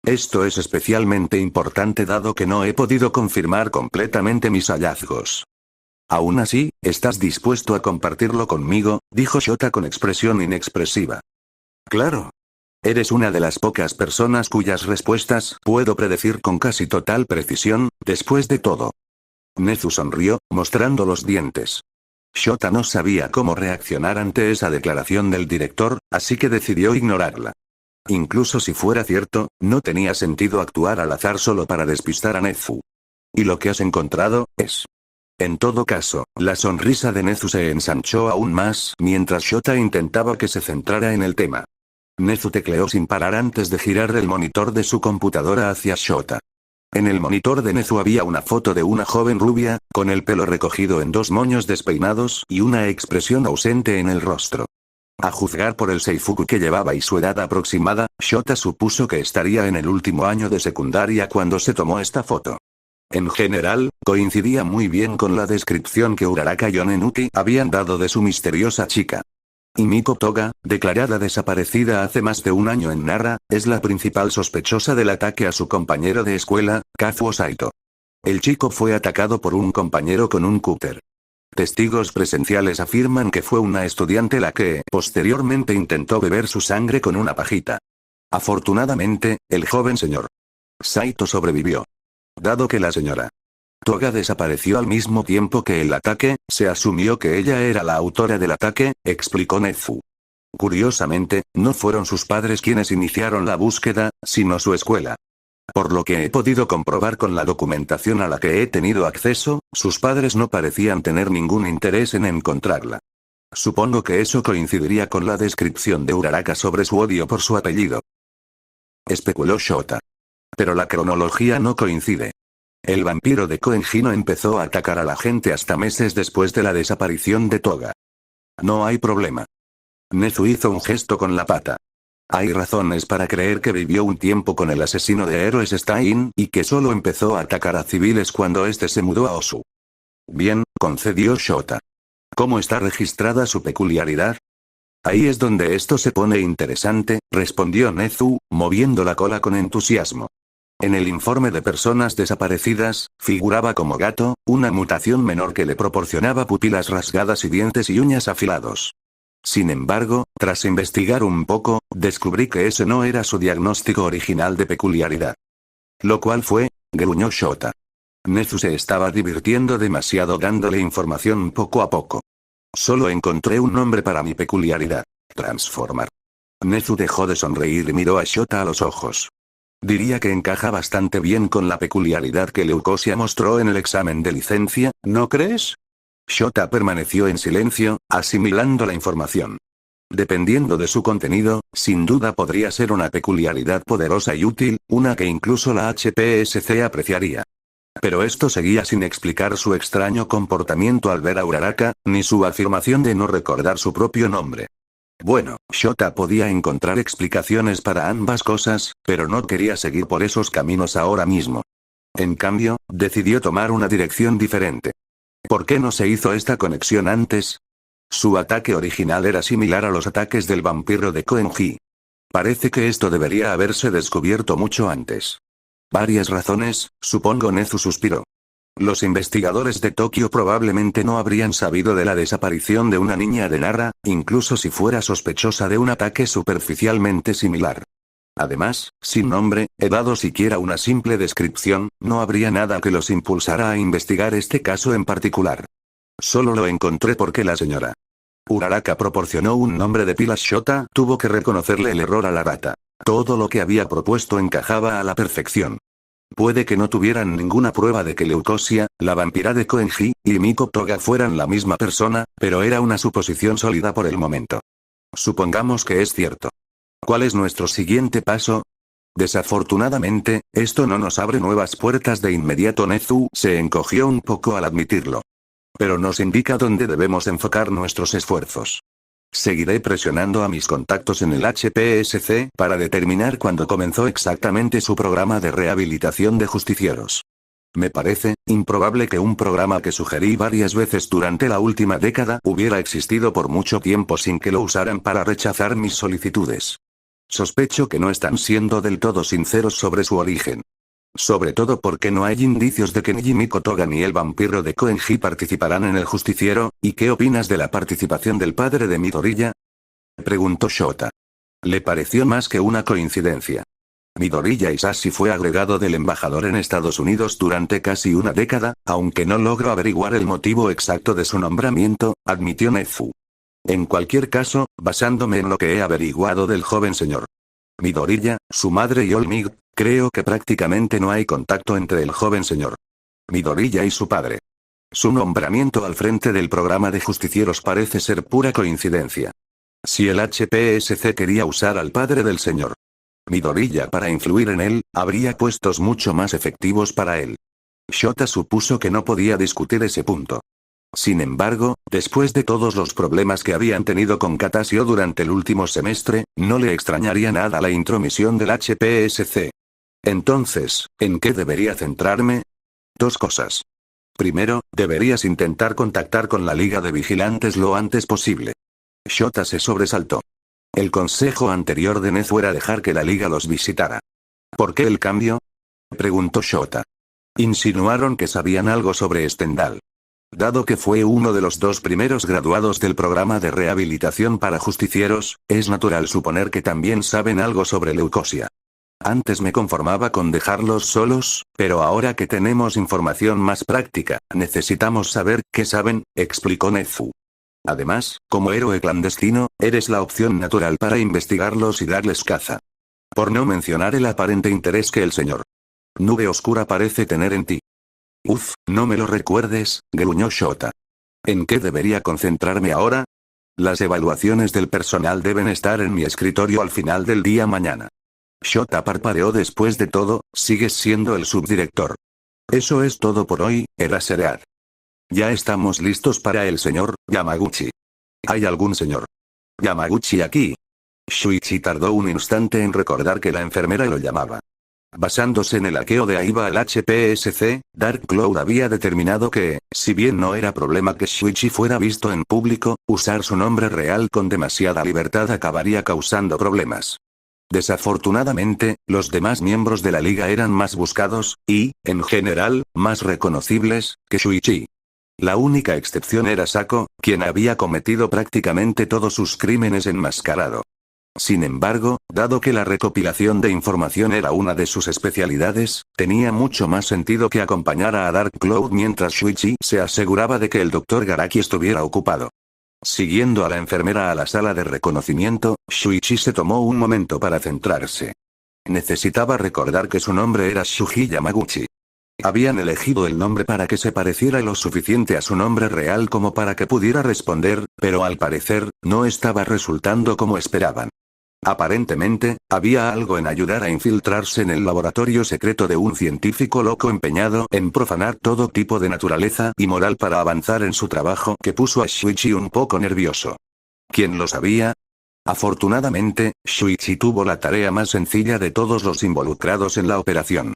Speaker 1: Esto es especialmente importante dado que no he podido confirmar completamente mis hallazgos. Aún así, ¿estás dispuesto a compartirlo conmigo?, dijo Shota con expresión inexpresiva. Claro. Eres una de las pocas personas cuyas respuestas puedo predecir con casi total precisión, después de todo. Nezu sonrió, mostrando los dientes. Shota no sabía cómo reaccionar ante esa declaración del director, así que decidió ignorarla. Incluso si fuera cierto, no tenía sentido actuar al azar solo para despistar a Nezu. ¿Y lo que has encontrado, es? En todo caso, la sonrisa de Nezu se ensanchó aún más mientras Shota intentaba que se centrara en el tema. Nezu tecleó sin parar antes de girar el monitor de su computadora hacia Shota. En el monitor de Nezu había una foto de una joven rubia, con el pelo recogido en dos moños despeinados y una expresión ausente en el rostro. A juzgar por el seifuku que llevaba y su edad aproximada, Shota supuso que estaría en el último año de secundaria cuando se tomó esta foto. En general, coincidía muy bien con la descripción que Uraraka y Onenuki habían dado de su misteriosa chica. Himiko Toga, declarada desaparecida hace más de un año en Nara, es la principal sospechosa del ataque a su compañero de escuela, Kazuo Saito. El chico fue atacado por un compañero con un cúter. Testigos presenciales afirman que fue una estudiante la que, posteriormente intentó beber su sangre con una pajita. Afortunadamente, el joven señor Saito sobrevivió. Dado que la señora Toga desapareció al mismo tiempo que el ataque, se asumió que ella era la autora del ataque, explicó Nezu. Curiosamente, no fueron sus padres quienes iniciaron la búsqueda, sino su escuela. Por lo que he podido comprobar con la documentación a la que he tenido acceso, sus padres no parecían tener ningún interés en encontrarla. Supongo que eso coincidiría con la descripción de Uraraka sobre su odio por su apellido. Especuló Shota. Pero la cronología no coincide. El vampiro de Koenji no empezó a atacar a la gente hasta meses después de la desaparición de Toga. No hay problema. Nezu hizo un gesto con la pata. Hay razones para creer que vivió un tiempo con el asesino de héroes Stein y que solo empezó a atacar a civiles cuando este se mudó a Osu. Bien, concedió Shota. ¿Cómo está registrada su peculiaridad? Ahí es donde esto se pone interesante, respondió Nezu, moviendo la cola con entusiasmo. En el informe de personas desaparecidas, figuraba como gato, una mutación menor que le proporcionaba pupilas rasgadas y dientes y uñas afilados. Sin embargo, tras investigar un poco, descubrí que ese no era su diagnóstico original de peculiaridad. Lo cual fue, gruñó Shota. Nezu se estaba divirtiendo demasiado dándole información poco a poco. Solo encontré un nombre para mi peculiaridad. Transformar. Nezu dejó de sonreír y miró a Shota a los ojos. Diría que encaja bastante bien con la peculiaridad que Leucosia mostró en el examen de licencia, ¿no crees? Shota permaneció en silencio, asimilando la información. Dependiendo de su contenido, sin duda podría ser una peculiaridad poderosa y útil, una que incluso la HPSC apreciaría. Pero esto seguía sin explicar su extraño comportamiento al ver a Uraraka, ni su afirmación de no recordar su propio nombre. Bueno, Shota podía encontrar explicaciones para ambas cosas, pero no quería seguir por esos caminos ahora mismo. En cambio, decidió tomar una dirección diferente. ¿Por qué no se hizo esta conexión antes? Su ataque original era similar a los ataques del vampiro de Koenji. Parece que esto debería haberse descubierto mucho antes. Varias razones, supongo. Nezu suspiró. Los investigadores de Tokio probablemente no habrían sabido de la desaparición de una niña de Nara, incluso si fuera sospechosa de un ataque superficialmente similar. Además, sin nombre, edad o siquiera una simple descripción, no habría nada que los impulsara a investigar este caso en particular. Solo lo encontré porque la señora Uraraka proporcionó un nombre de pilas. Shota tuvo que reconocerle el error a la rata. Todo lo que había propuesto encajaba a la perfección. Puede que no tuvieran ninguna prueba de que Leucosia, la vampira de Koenji, y Miko Toga fueran la misma persona, pero era una suposición sólida por el momento. Supongamos que es cierto. ¿Cuál es nuestro siguiente paso? Desafortunadamente, esto no nos abre nuevas puertas de inmediato. Nezu se encogió un poco al admitirlo. Pero nos indica dónde debemos enfocar nuestros esfuerzos. Seguiré presionando a mis contactos en el HPSC para determinar cuándo comenzó exactamente su programa de rehabilitación de justicieros. Me parece improbable que un programa que sugerí varias veces durante la última década hubiera existido por mucho tiempo sin que lo usaran para rechazar mis solicitudes. Sospecho que no están siendo del todo sinceros sobre su origen. Sobre todo porque no hay indicios de que ni Jimiko Toga ni el vampiro de Koenji participarán en el justiciero. ¿Y qué opinas de la participación del padre de Midoriya?, preguntó Shota. Le pareció más que una coincidencia. Midoriya Isashi fue agregado del embajador en Estados Unidos durante casi una década, aunque no logro averiguar el motivo exacto de su nombramiento, admitió Nezu. En cualquier caso, basándome en lo que he averiguado del joven señor Midoriya, su madre y Olmig, creo que prácticamente no hay contacto entre el joven señor Midoriya y su padre. Su nombramiento al frente del programa de justicieros parece ser pura coincidencia. Si el HPSC quería usar al padre del señor Midoriya para influir en él, habría puestos mucho más efectivos para él. Shota supuso que no podía discutir ese punto. Sin embargo, después de todos los problemas que habían tenido con Katasio durante el último semestre, no le extrañaría nada la intromisión del HPSC. Entonces, ¿en qué debería centrarme? Dos cosas. Primero, deberías intentar contactar con la Liga de Vigilantes lo antes posible. Shota se sobresaltó. El consejo anterior de Nezu era dejar que la Liga los visitara. ¿Por qué el cambio?, preguntó Shota. Insinuaron que sabían algo sobre Stendhal. Dado que fue uno de los dos primeros graduados del programa de rehabilitación para justicieros, es natural suponer que también saben algo sobre leucosia. Antes me conformaba con dejarlos solos, pero ahora que tenemos información más práctica, necesitamos saber qué saben, explicó Nezu. Además, como héroe clandestino, eres la opción natural para investigarlos y darles caza. Por no mencionar el aparente interés que el señor Nube Oscura parece tener en ti. Uf, no me lo recuerdes, gruñó Shota. ¿En qué debería concentrarme ahora? Las evaluaciones del personal deben estar en mi escritorio al final del día mañana. Shota parpadeó. Después de todo, sigues siendo el subdirector. Eso es todo por hoy, Eraserhead. Ya estamos listos para el señor Yamaguchi. ¿Hay algún señor Yamaguchi aquí? Shuichi tardó un instante en recordar que la enfermera lo llamaba. Basándose en el hackeo de Aiba al HPSC, Dark Cloud había determinado que, si bien no era problema que Shuichi fuera visto en público, usar su nombre real con demasiada libertad acabaría causando problemas. Desafortunadamente, los demás miembros de la liga eran más buscados, y, en general, más reconocibles, que Shuichi. La única excepción era Sako, quien había cometido prácticamente todos sus crímenes enmascarado. Sin embargo, dado que la recopilación de información era una de sus especialidades, tenía mucho más sentido que acompañara a Dark Cloud mientras Shuichi se aseguraba de que el Dr. Garaki estuviera ocupado. Siguiendo a la enfermera a la sala de reconocimiento, Shuichi se tomó un momento para centrarse. Necesitaba recordar que su nombre era Shuji Yamaguchi. Habían elegido el nombre para que se pareciera lo suficiente a su nombre real como para que pudiera responder, pero al parecer, no estaba resultando como esperaban. Aparentemente, había algo en ayudar a infiltrarse en el laboratorio secreto de un científico loco empeñado en profanar todo tipo de naturaleza y moral para avanzar en su trabajo que puso a Shuichi un poco nervioso. ¿Quién lo sabía? Afortunadamente, Shuichi tuvo la tarea más sencilla de todos los involucrados en la operación.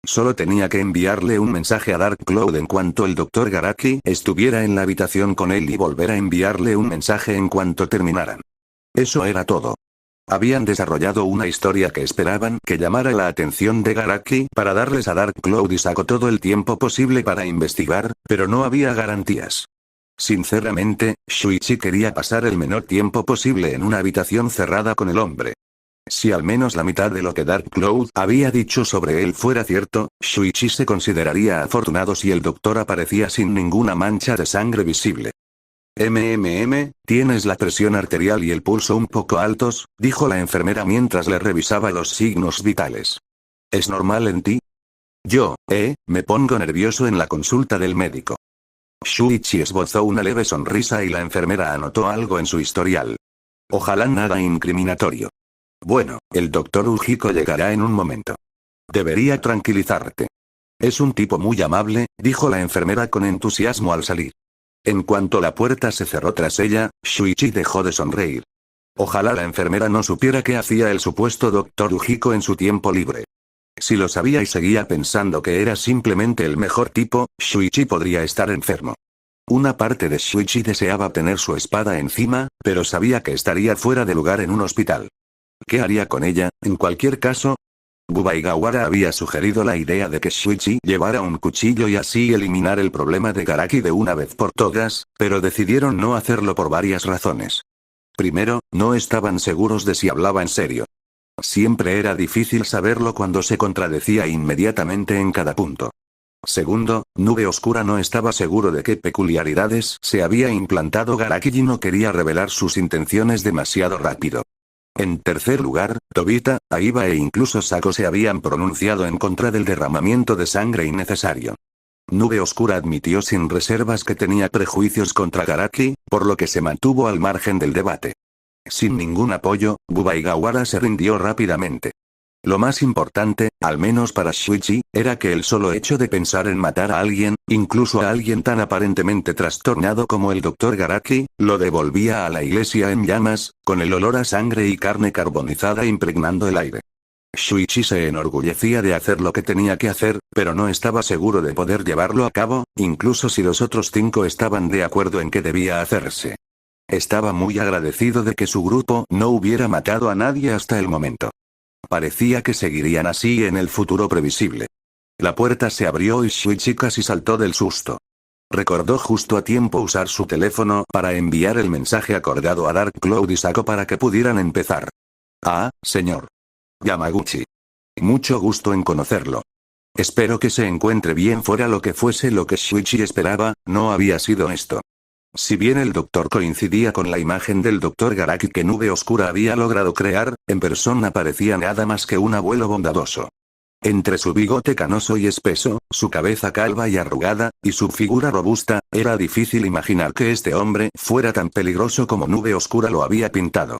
Speaker 1: Solo tenía que enviarle un mensaje a Dark Cloud en cuanto el Dr. Garaki estuviera en la habitación con él y volver a enviarle un mensaje en cuanto terminaran. Eso era todo. Habían desarrollado una historia que esperaban que llamara la atención de Garaki para darles a Dark Cloud y Sako todo el tiempo posible para investigar, pero no había garantías. Sinceramente, Shuichi quería pasar el menor tiempo posible en una habitación cerrada con el hombre. Si al menos la mitad de lo que Dark Cloud había dicho sobre él fuera cierto, Shuichi se consideraría afortunado si el doctor aparecía sin ninguna mancha de sangre visible. Tienes la presión arterial y el pulso un poco altos, dijo la enfermera mientras le revisaba los signos vitales. ¿Es normal en ti? Me pongo nervioso en la consulta del médico. Shuichi esbozó una leve sonrisa y la enfermera anotó algo en su historial. Ojalá nada incriminatorio. Bueno, el doctor Ujiko llegará en un momento. Debería tranquilizarte. Es un tipo muy amable, dijo la enfermera con entusiasmo al salir. En cuanto la puerta se cerró tras ella, Shuichi dejó de sonreír. Ojalá la enfermera no supiera qué hacía el supuesto doctor Ujiko en su tiempo libre. Si lo sabía y seguía pensando que era simplemente el mejor tipo, Shuichi podría estar enfermo. Una parte de Shuichi deseaba tener su espada encima, pero sabía que estaría fuera de lugar en un hospital. ¿Qué haría con ella, en cualquier caso? Gubaigawara había sugerido la idea de que Shuichi llevara un cuchillo y así eliminar el problema de Garaki de una vez por todas, pero decidieron no hacerlo por varias razones. Primero, no estaban seguros de si hablaba en serio. Siempre era difícil saberlo cuando se contradecía inmediatamente en cada punto. Segundo, Nube Oscura no estaba seguro de qué peculiaridades se había implantado Garaki y no quería revelar sus intenciones demasiado rápido. En tercer lugar, Tobita, Aiba e incluso Sako se habían pronunciado en contra del derramamiento de sangre innecesario. Nube Oscura admitió sin reservas que tenía prejuicios contra Garaki, por lo que se mantuvo al margen del debate. Sin ningún apoyo, Gubaigawara se rindió rápidamente. Lo más importante, al menos para Shuichi, era que el solo hecho de pensar en matar a alguien, incluso a alguien tan aparentemente trastornado como el Dr. Garaki, lo devolvía a la iglesia en llamas, con el olor a sangre y carne carbonizada impregnando el aire. Shuichi se enorgullecía de hacer lo que tenía que hacer, pero no estaba seguro de poder llevarlo a cabo, incluso si los otros 5 estaban de acuerdo en que debía hacerse. Estaba muy agradecido de que su grupo no hubiera matado a nadie hasta el momento. Parecía que seguirían así en el futuro previsible. La puerta se abrió y Shuichi casi saltó del susto. Recordó justo a tiempo usar su teléfono para enviar el mensaje acordado a Dark Cloud y Sako para que pudieran empezar. Ah, señor Yamaguchi. Mucho gusto en conocerlo. Espero que se encuentre bien. Fuera lo que fuese lo que Shuichi esperaba, no había sido esto. Si bien el doctor coincidía con la imagen del Dr. Garaki que Nube Oscura había logrado crear, en persona parecía nada más que un abuelo bondadoso. Entre su bigote canoso y espeso, su cabeza calva y arrugada, y su figura robusta, era difícil imaginar que este hombre fuera tan peligroso como Nube Oscura lo había pintado.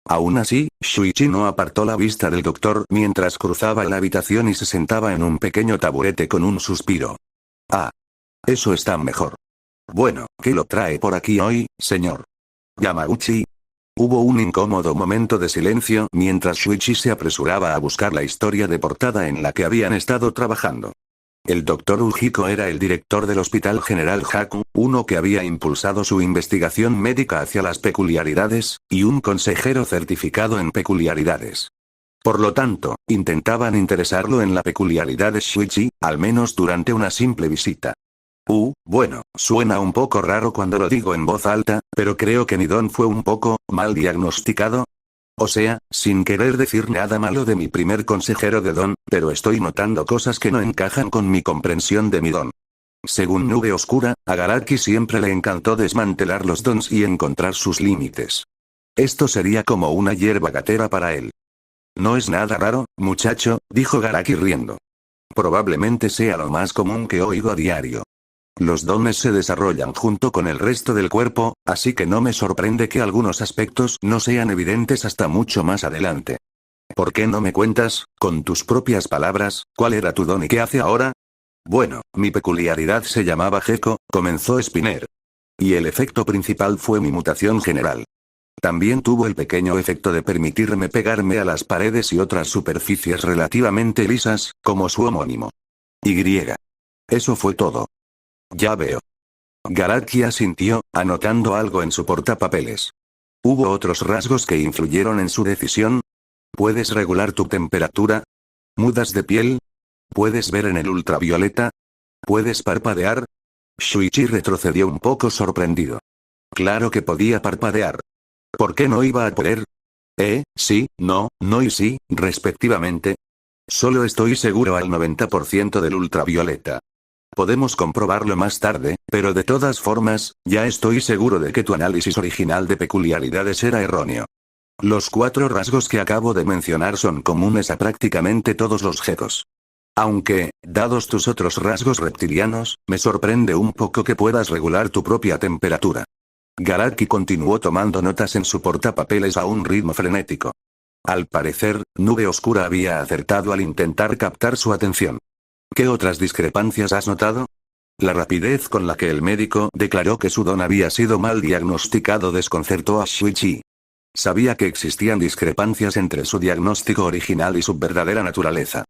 Speaker 1: Aún así, Shuichi no apartó la vista del doctor mientras cruzaba la habitación y se sentaba en un pequeño taburete con un suspiro. Ah. Eso está mejor. Bueno, ¿qué lo trae por aquí hoy, señor Yamaguchi? Hubo un incómodo momento de silencio mientras Shuichi se apresuraba a buscar la historia de portada en la que habían estado trabajando. El Dr. Ujiko era el director del Hospital General Haku, uno que había impulsado su investigación médica hacia las peculiaridades, y un consejero certificado en peculiaridades. Por lo tanto, intentaban interesarlo en la peculiaridad de Shuichi, al menos durante una simple visita. Bueno, suena un poco raro cuando lo digo en voz alta, pero creo que mi don fue un poco mal diagnosticado. O sea, sin querer decir nada malo de mi primer consejero de don, pero estoy notando cosas que no encajan con mi comprensión de mi don. Según Nube Oscura, a Garaki siempre le encantó desmantelar los dons y encontrar sus límites. Esto sería como una hierba gatera para él. No es nada raro, muchacho, dijo Garaki riendo. Probablemente sea lo más común que oigo a diario. Los dones se desarrollan junto con el resto del cuerpo, así que no me sorprende que algunos aspectos no sean evidentes hasta mucho más adelante. ¿Por qué no me cuentas, con tus propias palabras, cuál era tu don y qué hace ahora? Bueno, mi peculiaridad se llamaba Gecko, comenzó Spinner. Y el efecto principal fue mi mutación general. También tuvo el pequeño efecto de permitirme pegarme a las paredes y otras superficies relativamente lisas, como su homónimo. Y. Eso fue todo. Ya veo. Garaki asintió, anotando algo en su portapapeles. ¿Hubo otros rasgos que influyeron en su decisión? ¿Puedes regular tu temperatura? ¿Mudas de piel? ¿Puedes ver en el ultravioleta? ¿Puedes parpadear? Shuichi retrocedió un poco sorprendido. Claro que podía parpadear. ¿Por qué no iba a poder? Sí, no y sí, respectivamente. Solo estoy seguro al 90% del ultravioleta. Podemos comprobarlo más tarde, pero de todas formas, ya estoy seguro de que tu análisis original de peculiaridades era erróneo. Los 4 rasgos que acabo de mencionar son comunes a prácticamente todos los geckos. Aunque, dados tus otros rasgos reptilianos, me sorprende un poco que puedas regular tu propia temperatura. Garaki continuó tomando notas en su portapapeles a un ritmo frenético. Al parecer, Nube Oscura había acertado al intentar captar su atención. ¿Qué otras discrepancias has notado? La rapidez con la que el médico declaró que su don había sido mal diagnosticado desconcertó a Shuichi. Sabía que existían discrepancias entre su diagnóstico original y su verdadera naturaleza.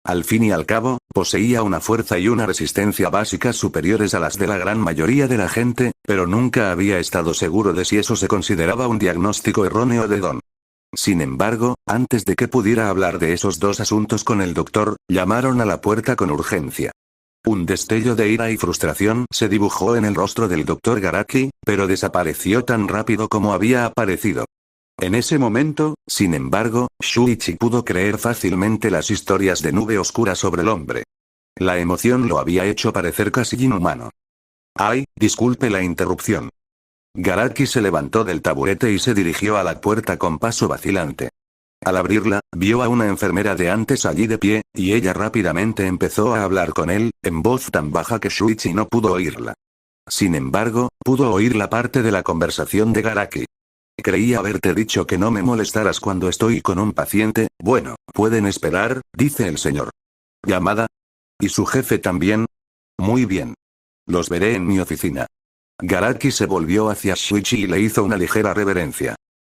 Speaker 1: Al fin y al cabo, poseía una fuerza y una resistencia básicas superiores a las de la gran mayoría de la gente, pero nunca había estado seguro de si eso se consideraba un diagnóstico erróneo de don. Sin embargo, antes de que pudiera hablar de esos dos asuntos con el doctor, llamaron a la puerta con urgencia. Un destello de ira y frustración se dibujó en el rostro del doctor Garaki, pero desapareció tan rápido como había aparecido. En ese momento, sin embargo, Shuichi pudo creer fácilmente las historias de nube oscura sobre el hombre. La emoción lo había hecho parecer casi inhumano. Ay, disculpe la interrupción. Garaki se levantó del taburete y se dirigió a la puerta con paso vacilante. Al abrirla, vio a una enfermera de antes allí de pie, y ella rápidamente empezó a hablar con él, en voz tan baja que Shuichi no pudo oírla. Sin embargo, pudo oír la parte de la conversación de Garaki. Creí haberte dicho que no me molestaras cuando estoy con un paciente. Bueno, pueden esperar, dice el señor Yamada. ¿Y su jefe también? Muy bien. Los veré en mi oficina. Garaki se volvió hacia Shuichi y le hizo una ligera reverencia.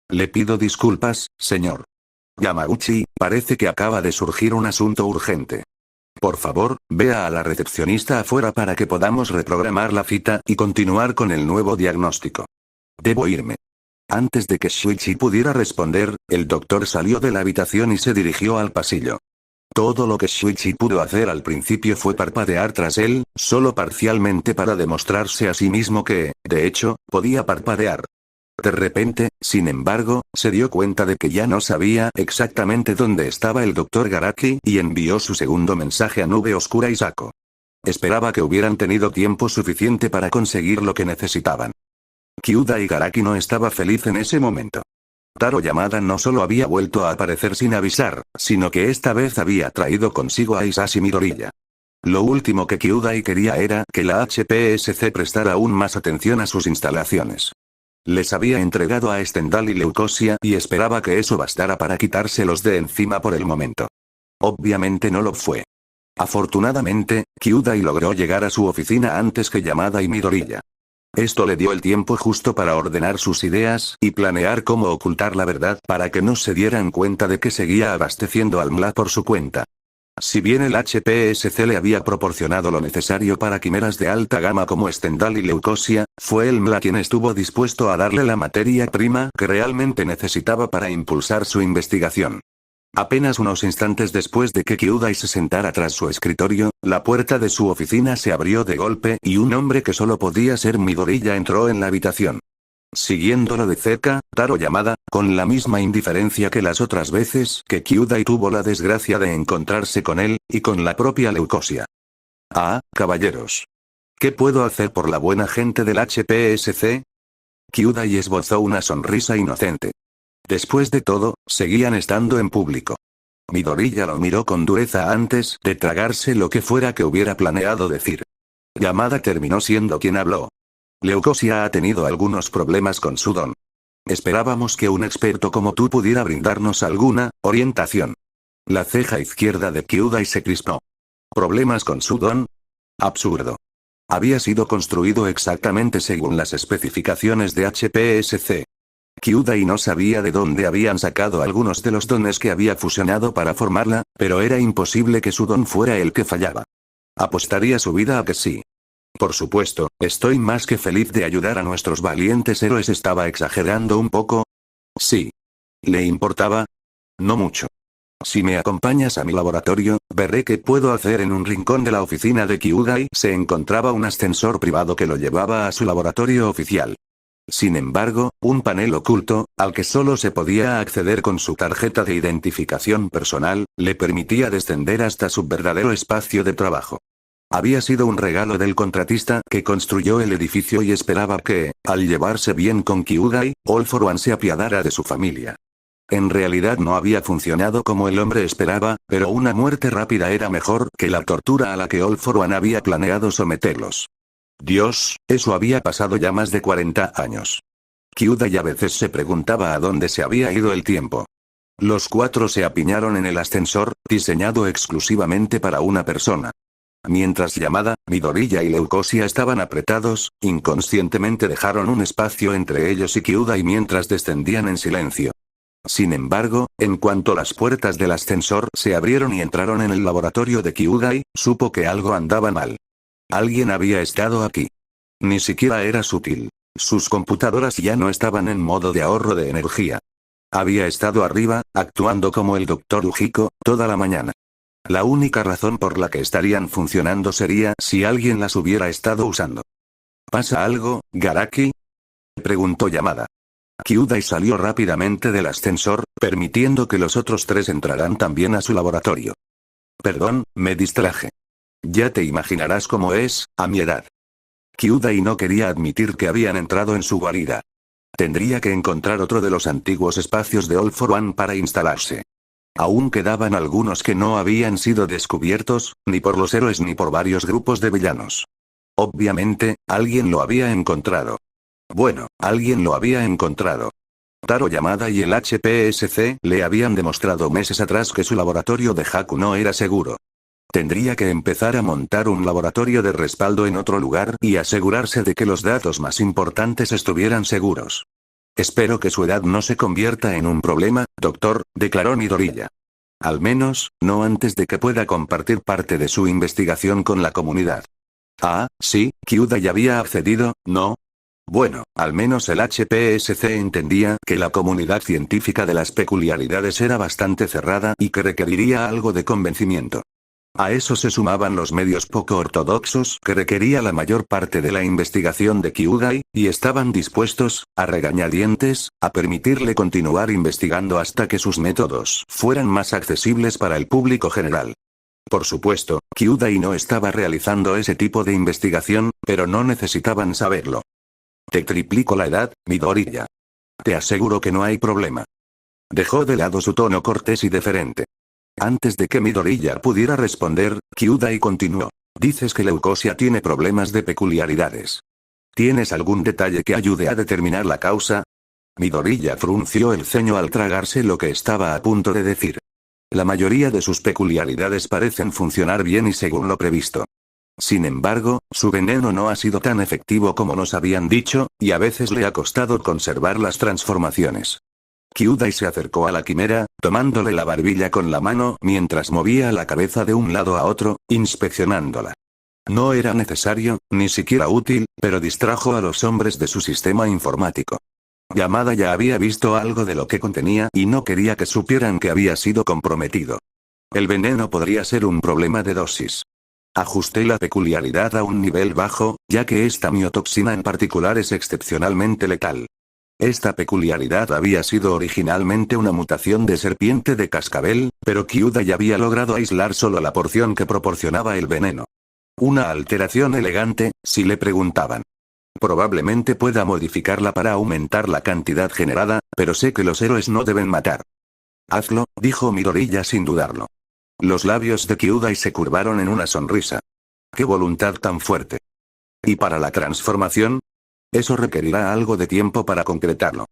Speaker 1: Le pido disculpas, señor Yamaguchi, parece que acaba de surgir un asunto urgente. Por favor, vea a la recepcionista afuera para que podamos reprogramar la cita y continuar con el nuevo diagnóstico. Debo irme. Antes de que Shuichi pudiera responder, el doctor salió de la habitación y se dirigió al pasillo. Todo lo que Shuichi pudo hacer al principio fue parpadear tras él, solo parcialmente para demostrarse a sí mismo que, de hecho, podía parpadear. De repente, sin embargo, se dio cuenta de que ya no sabía exactamente dónde estaba el doctor Garaki y envió su segundo mensaje a Nube Oscura y Sako. Esperaba que hubieran tenido tiempo suficiente para conseguir lo que necesitaban. Kyuda Igaraki no estaba feliz en ese momento. Taro Yamada no solo había vuelto a aparecer sin avisar, sino que esta vez había traído consigo a Isashi Midoriya. Lo último que Kyudai quería era que la HPSC prestara aún más atención a sus instalaciones. Les había entregado a Stendhal y Leucosia y esperaba que eso bastara para quitárselos de encima por el momento. Obviamente no lo fue. Afortunadamente, Kyudai logró llegar a su oficina antes que Yamada y Midoriya. Esto le dio el tiempo justo para ordenar sus ideas y planear cómo ocultar la verdad para que no se dieran cuenta de que seguía abasteciendo al MLA por su cuenta. Si bien el HPSC le había proporcionado lo necesario para quimeras de alta gama como Stendhal y Leucosia, fue el MLA quien estuvo dispuesto a darle la materia prima que realmente necesitaba para impulsar su investigación. Apenas unos instantes después de que Kyudai se sentara tras su escritorio, la puerta de su oficina se abrió de golpe y un hombre que solo podía ser Midoriya entró en la habitación. Siguiéndolo de cerca, Taro Yamada, con la misma indiferencia que las otras veces que Kyudai tuvo la desgracia de encontrarse con él, y con la propia Leucosia. Ah, caballeros. ¿Qué puedo hacer por la buena gente del HPSC? Kyudai esbozó una sonrisa inocente. Después de todo, seguían estando en público. Midoriya lo miró con dureza antes de tragarse lo que fuera que hubiera planeado decir. Yamada terminó siendo quien habló. Leucosia ha tenido algunos problemas con su don. Esperábamos que un experto como tú pudiera brindarnos alguna orientación. La ceja izquierda de Kyudai se crispó. ¿Problemas con su don? Absurdo. Había sido construido exactamente según las especificaciones de HPSC. Kyudai no sabía de dónde habían sacado algunos de los dones que había fusionado para formarla, pero era imposible que su don fuera el que fallaba. Apostaría su vida a que sí. Por supuesto, estoy más que feliz de ayudar a nuestros valientes héroes. ¿Estaba exagerando un poco? Sí. ¿Le importaba? No mucho. Si me acompañas a mi laboratorio, veré qué puedo hacer. En un rincón de la oficina de Kyudai se encontraba un ascensor privado que lo llevaba a su laboratorio oficial. Sin embargo, un panel oculto, al que solo se podía acceder con su tarjeta de identificación personal, le permitía descender hasta su verdadero espacio de trabajo. Había sido un regalo del contratista que construyó el edificio y esperaba que, al llevarse bien con Kyudai, All For One se apiadara de su familia. En realidad no había funcionado como el hombre esperaba, pero una muerte rápida era mejor que la tortura a la que All For One había planeado someterlos. Dios, eso había pasado ya más de 40 años. Kyudai a veces se preguntaba a dónde se había ido el tiempo. Los cuatro se apiñaron en el ascensor, diseñado exclusivamente para una persona. Mientras Yamada, Midoriya y Leucosia estaban apretados, inconscientemente dejaron un espacio entre ellos y Kyudai mientras descendían en silencio. Sin embargo, en cuanto las puertas del ascensor se abrieron y entraron en el laboratorio de Kyudai, supo que algo andaba mal. Alguien había estado aquí. Ni siquiera era sutil. Sus computadoras ya no estaban en modo de ahorro de energía. Había estado arriba, actuando como el Dr. Ujiko, toda la mañana. La única razón por la que estarían funcionando sería si alguien las hubiera estado usando. ¿Pasa algo, Garaki?, preguntó Yamada. Kyudai salió rápidamente del ascensor, permitiendo que los otros tres entraran también a su laboratorio. Perdón, me distraje. Ya te imaginarás cómo es, a mi edad. Kyudai no quería admitir que habían entrado en su guarida. Tendría que encontrar otro de los antiguos espacios de All for One para instalarse. Aún quedaban algunos que no habían sido descubiertos, ni por los héroes ni por varios grupos de villanos. Obviamente, alguien lo había encontrado. Bueno, alguien lo había encontrado. Taro Yamada y el HPSC le habían demostrado meses atrás que su laboratorio de Haku no era seguro. Tendría que empezar a montar un laboratorio de respaldo en otro lugar y asegurarse de que los datos más importantes estuvieran seguros. Espero que su edad no se convierta en un problema, doctor, declaró Midoriya. Al menos, no antes de que pueda compartir parte de su investigación con la comunidad. Ah, sí, Kyudai ya había accedido, ¿no? Bueno, al menos el HPSC entendía que la comunidad científica de las peculiaridades era bastante cerrada y que requeriría algo de convencimiento. A eso se sumaban los medios poco ortodoxos que requería la mayor parte de la investigación de Kyudai, y estaban dispuestos, a regañadientes, a permitirle continuar investigando hasta que sus métodos fueran más accesibles para el público general. Por supuesto, Kyudai no estaba realizando ese tipo de investigación, pero no necesitaban saberlo. Te triplico la edad, Midoriya. Te aseguro que no hay problema. Dejó de lado su tono cortés y deferente. Antes de que Midoriya pudiera responder, Kyudai continuó. Dices que Leucosia tiene problemas de peculiaridades. ¿Tienes algún detalle que ayude a determinar la causa? Midoriya frunció el ceño al tragarse lo que estaba a punto de decir. La mayoría de sus peculiaridades parecen funcionar bien y según lo previsto. Sin embargo, su veneno no ha sido tan efectivo como nos habían dicho, y a veces le ha costado conservar las transformaciones. Kyudai se acercó a la quimera, tomándole la barbilla con la mano mientras movía la cabeza de un lado a otro, inspeccionándola. No era necesario, ni siquiera útil, pero distrajo a los hombres de su sistema informático. Yamada ya había visto algo de lo que contenía y no quería que supieran que había sido comprometido. El veneno podría ser un problema de dosis. Ajusté la peculiaridad a un nivel bajo, ya que esta miotoxina en particular es excepcionalmente letal. Esta peculiaridad había sido originalmente una mutación de serpiente de cascabel, pero Kyudai había logrado aislar solo la porción que proporcionaba el veneno. Una alteración elegante, si le preguntaban. Probablemente pueda modificarla para aumentar la cantidad generada, pero sé que los héroes no deben matar. Hazlo, dijo Midoriya sin dudarlo. Los labios de Kyudai se curvaron en una sonrisa. ¡Qué voluntad tan fuerte! ¿Y para la transformación? Eso requerirá algo de tiempo para concretarlo.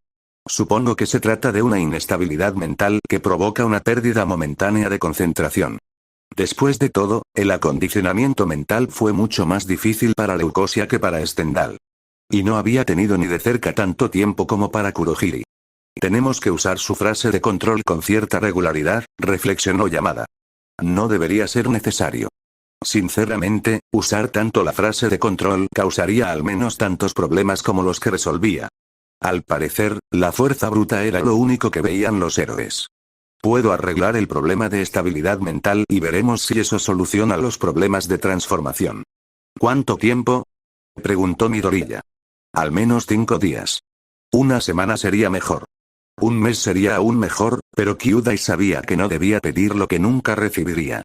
Speaker 1: Supongo que se trata de una inestabilidad mental que provoca una pérdida momentánea de concentración. Después de todo, el acondicionamiento mental fue mucho más difícil para Leucosia que para Stendhal. Y no había tenido ni de cerca tanto tiempo como para Kurohiri. Tenemos que usar su frase de control con cierta regularidad, reflexionó Yamada. No debería ser necesario. Sinceramente, usar tanto la frase de control causaría al menos tantos problemas como los que resolvía. Al parecer, la fuerza bruta era lo único que veían los héroes. Puedo arreglar el problema de estabilidad mental y veremos si eso soluciona los problemas de transformación. ¿Cuánto tiempo?, preguntó Midoriya. Al menos 5 días. Una semana sería mejor. Un mes sería aún mejor, pero Kyudai sabía que no debía pedir lo que nunca recibiría.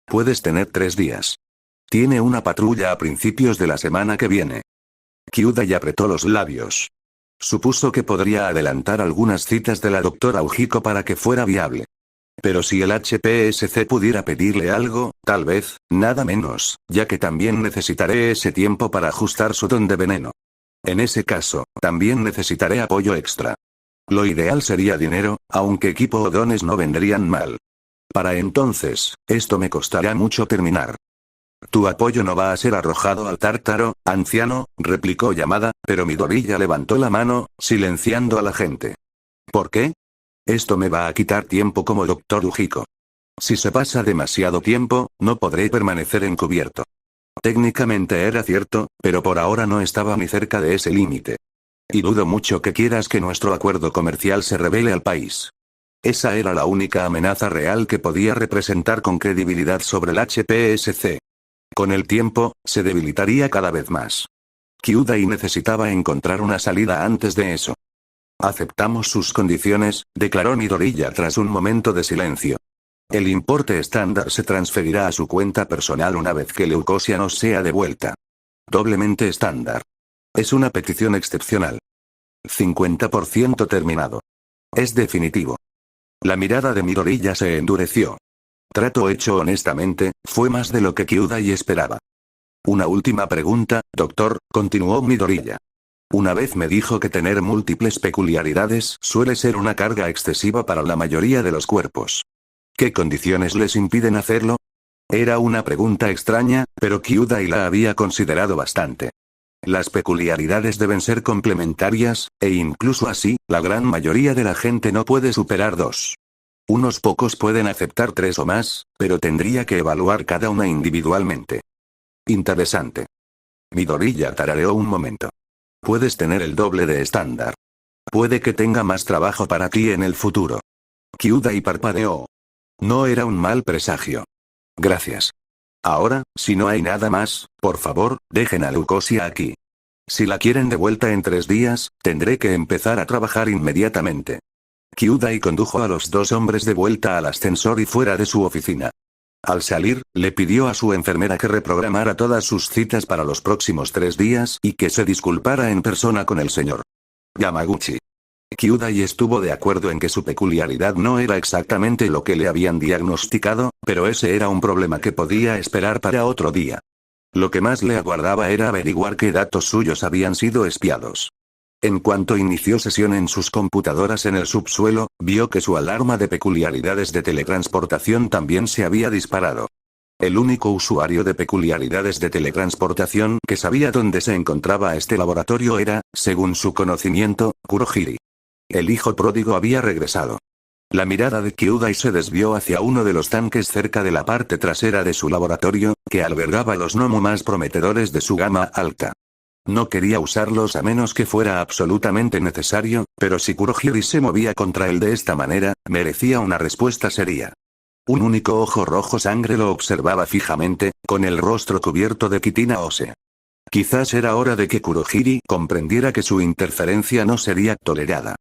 Speaker 1: Puedes tener 3 días. Tiene una patrulla a principios de la semana que viene. Kyudai apretó los labios. Supuso que podría adelantar algunas citas de la doctora Ujiko para que fuera viable. Pero si el HPSC pudiera pedirle algo, tal vez, nada menos, ya que también necesitaré ese tiempo para ajustar su don de veneno. En ese caso, también necesitaré apoyo extra. Lo ideal sería dinero, aunque equipo o dones no vendrían mal. Para entonces, esto me costará mucho terminar. Tu apoyo no va a ser arrojado al tártaro, anciano, replicó Yamada, pero Midoriya levantó la mano, silenciando a la gente. ¿Por qué? Esto me va a quitar tiempo como Dr. Ujiko. Si se pasa demasiado tiempo, no podré permanecer encubierto. Técnicamente era cierto, pero por ahora no estaba ni cerca de ese límite. Y dudo mucho que quieras que nuestro acuerdo comercial se revele al país. Esa era la única amenaza real que podía representar con credibilidad sobre el HPSC. Con el tiempo, se debilitaría cada vez más. Kyudai necesitaba encontrar una salida antes de eso. Aceptamos sus condiciones, declaró Midoriya tras un momento de silencio. El importe estándar se transferirá a su cuenta personal una vez que Leucosia nos sea devuelta. Doblemente estándar. Es una petición excepcional. 50% terminado. Es definitivo. La mirada de Midoriya se endureció. Trato hecho honestamente, fue más de lo que Kyudai esperaba. Una última pregunta, doctor, continuó Midoriya. Una vez me dijo que tener múltiples peculiaridades suele ser una carga excesiva para la mayoría de los cuerpos. ¿Qué condiciones les impiden hacerlo? Era una pregunta extraña, pero Kyudai la había considerado bastante. Las peculiaridades deben ser complementarias, e incluso así, la gran mayoría de la gente no puede superar 2. Unos pocos pueden aceptar 3 o más, pero tendría que evaluar cada una individualmente. Interesante. Midoriya tarareó un momento. Puedes tener el doble de estándar. Puede que tenga más trabajo para ti en el futuro. Kyudai parpadeó. No era un mal presagio. Gracias. Ahora, si no hay nada más, por favor, dejen a Leucosia aquí. Si la quieren de vuelta en 3 días, tendré que empezar a trabajar inmediatamente. Kyudai condujo a los 2 hombres de vuelta al ascensor y fuera de su oficina. Al salir, le pidió a su enfermera que reprogramara todas sus citas para los próximos 3 días y que se disculpara en persona con el señor Yamaguchi. Kyudai estuvo de acuerdo en que su peculiaridad no era exactamente lo que le habían diagnosticado, pero ese era un problema que podía esperar para otro día. Lo que más le aguardaba era averiguar qué datos suyos habían sido espiados. En cuanto inició sesión en sus computadoras en el subsuelo, vio que su alarma de peculiaridades de teletransportación también se había disparado. El único usuario de peculiaridades de teletransportación que sabía dónde se encontraba este laboratorio era, según su conocimiento, Kurohiri. El hijo pródigo había regresado. La mirada de Kyudai se desvió hacia uno de los tanques cerca de la parte trasera de su laboratorio, que albergaba los gnomos más prometedores de su gama alta. No quería usarlos a menos que fuera absolutamente necesario, pero si Kurohiri se movía contra él de esta manera, merecía una respuesta seria. Un único ojo rojo sangre lo observaba fijamente, con el rostro cubierto de quitina ósea. Quizás era hora de que Kurohiri comprendiera que su interferencia no sería tolerada.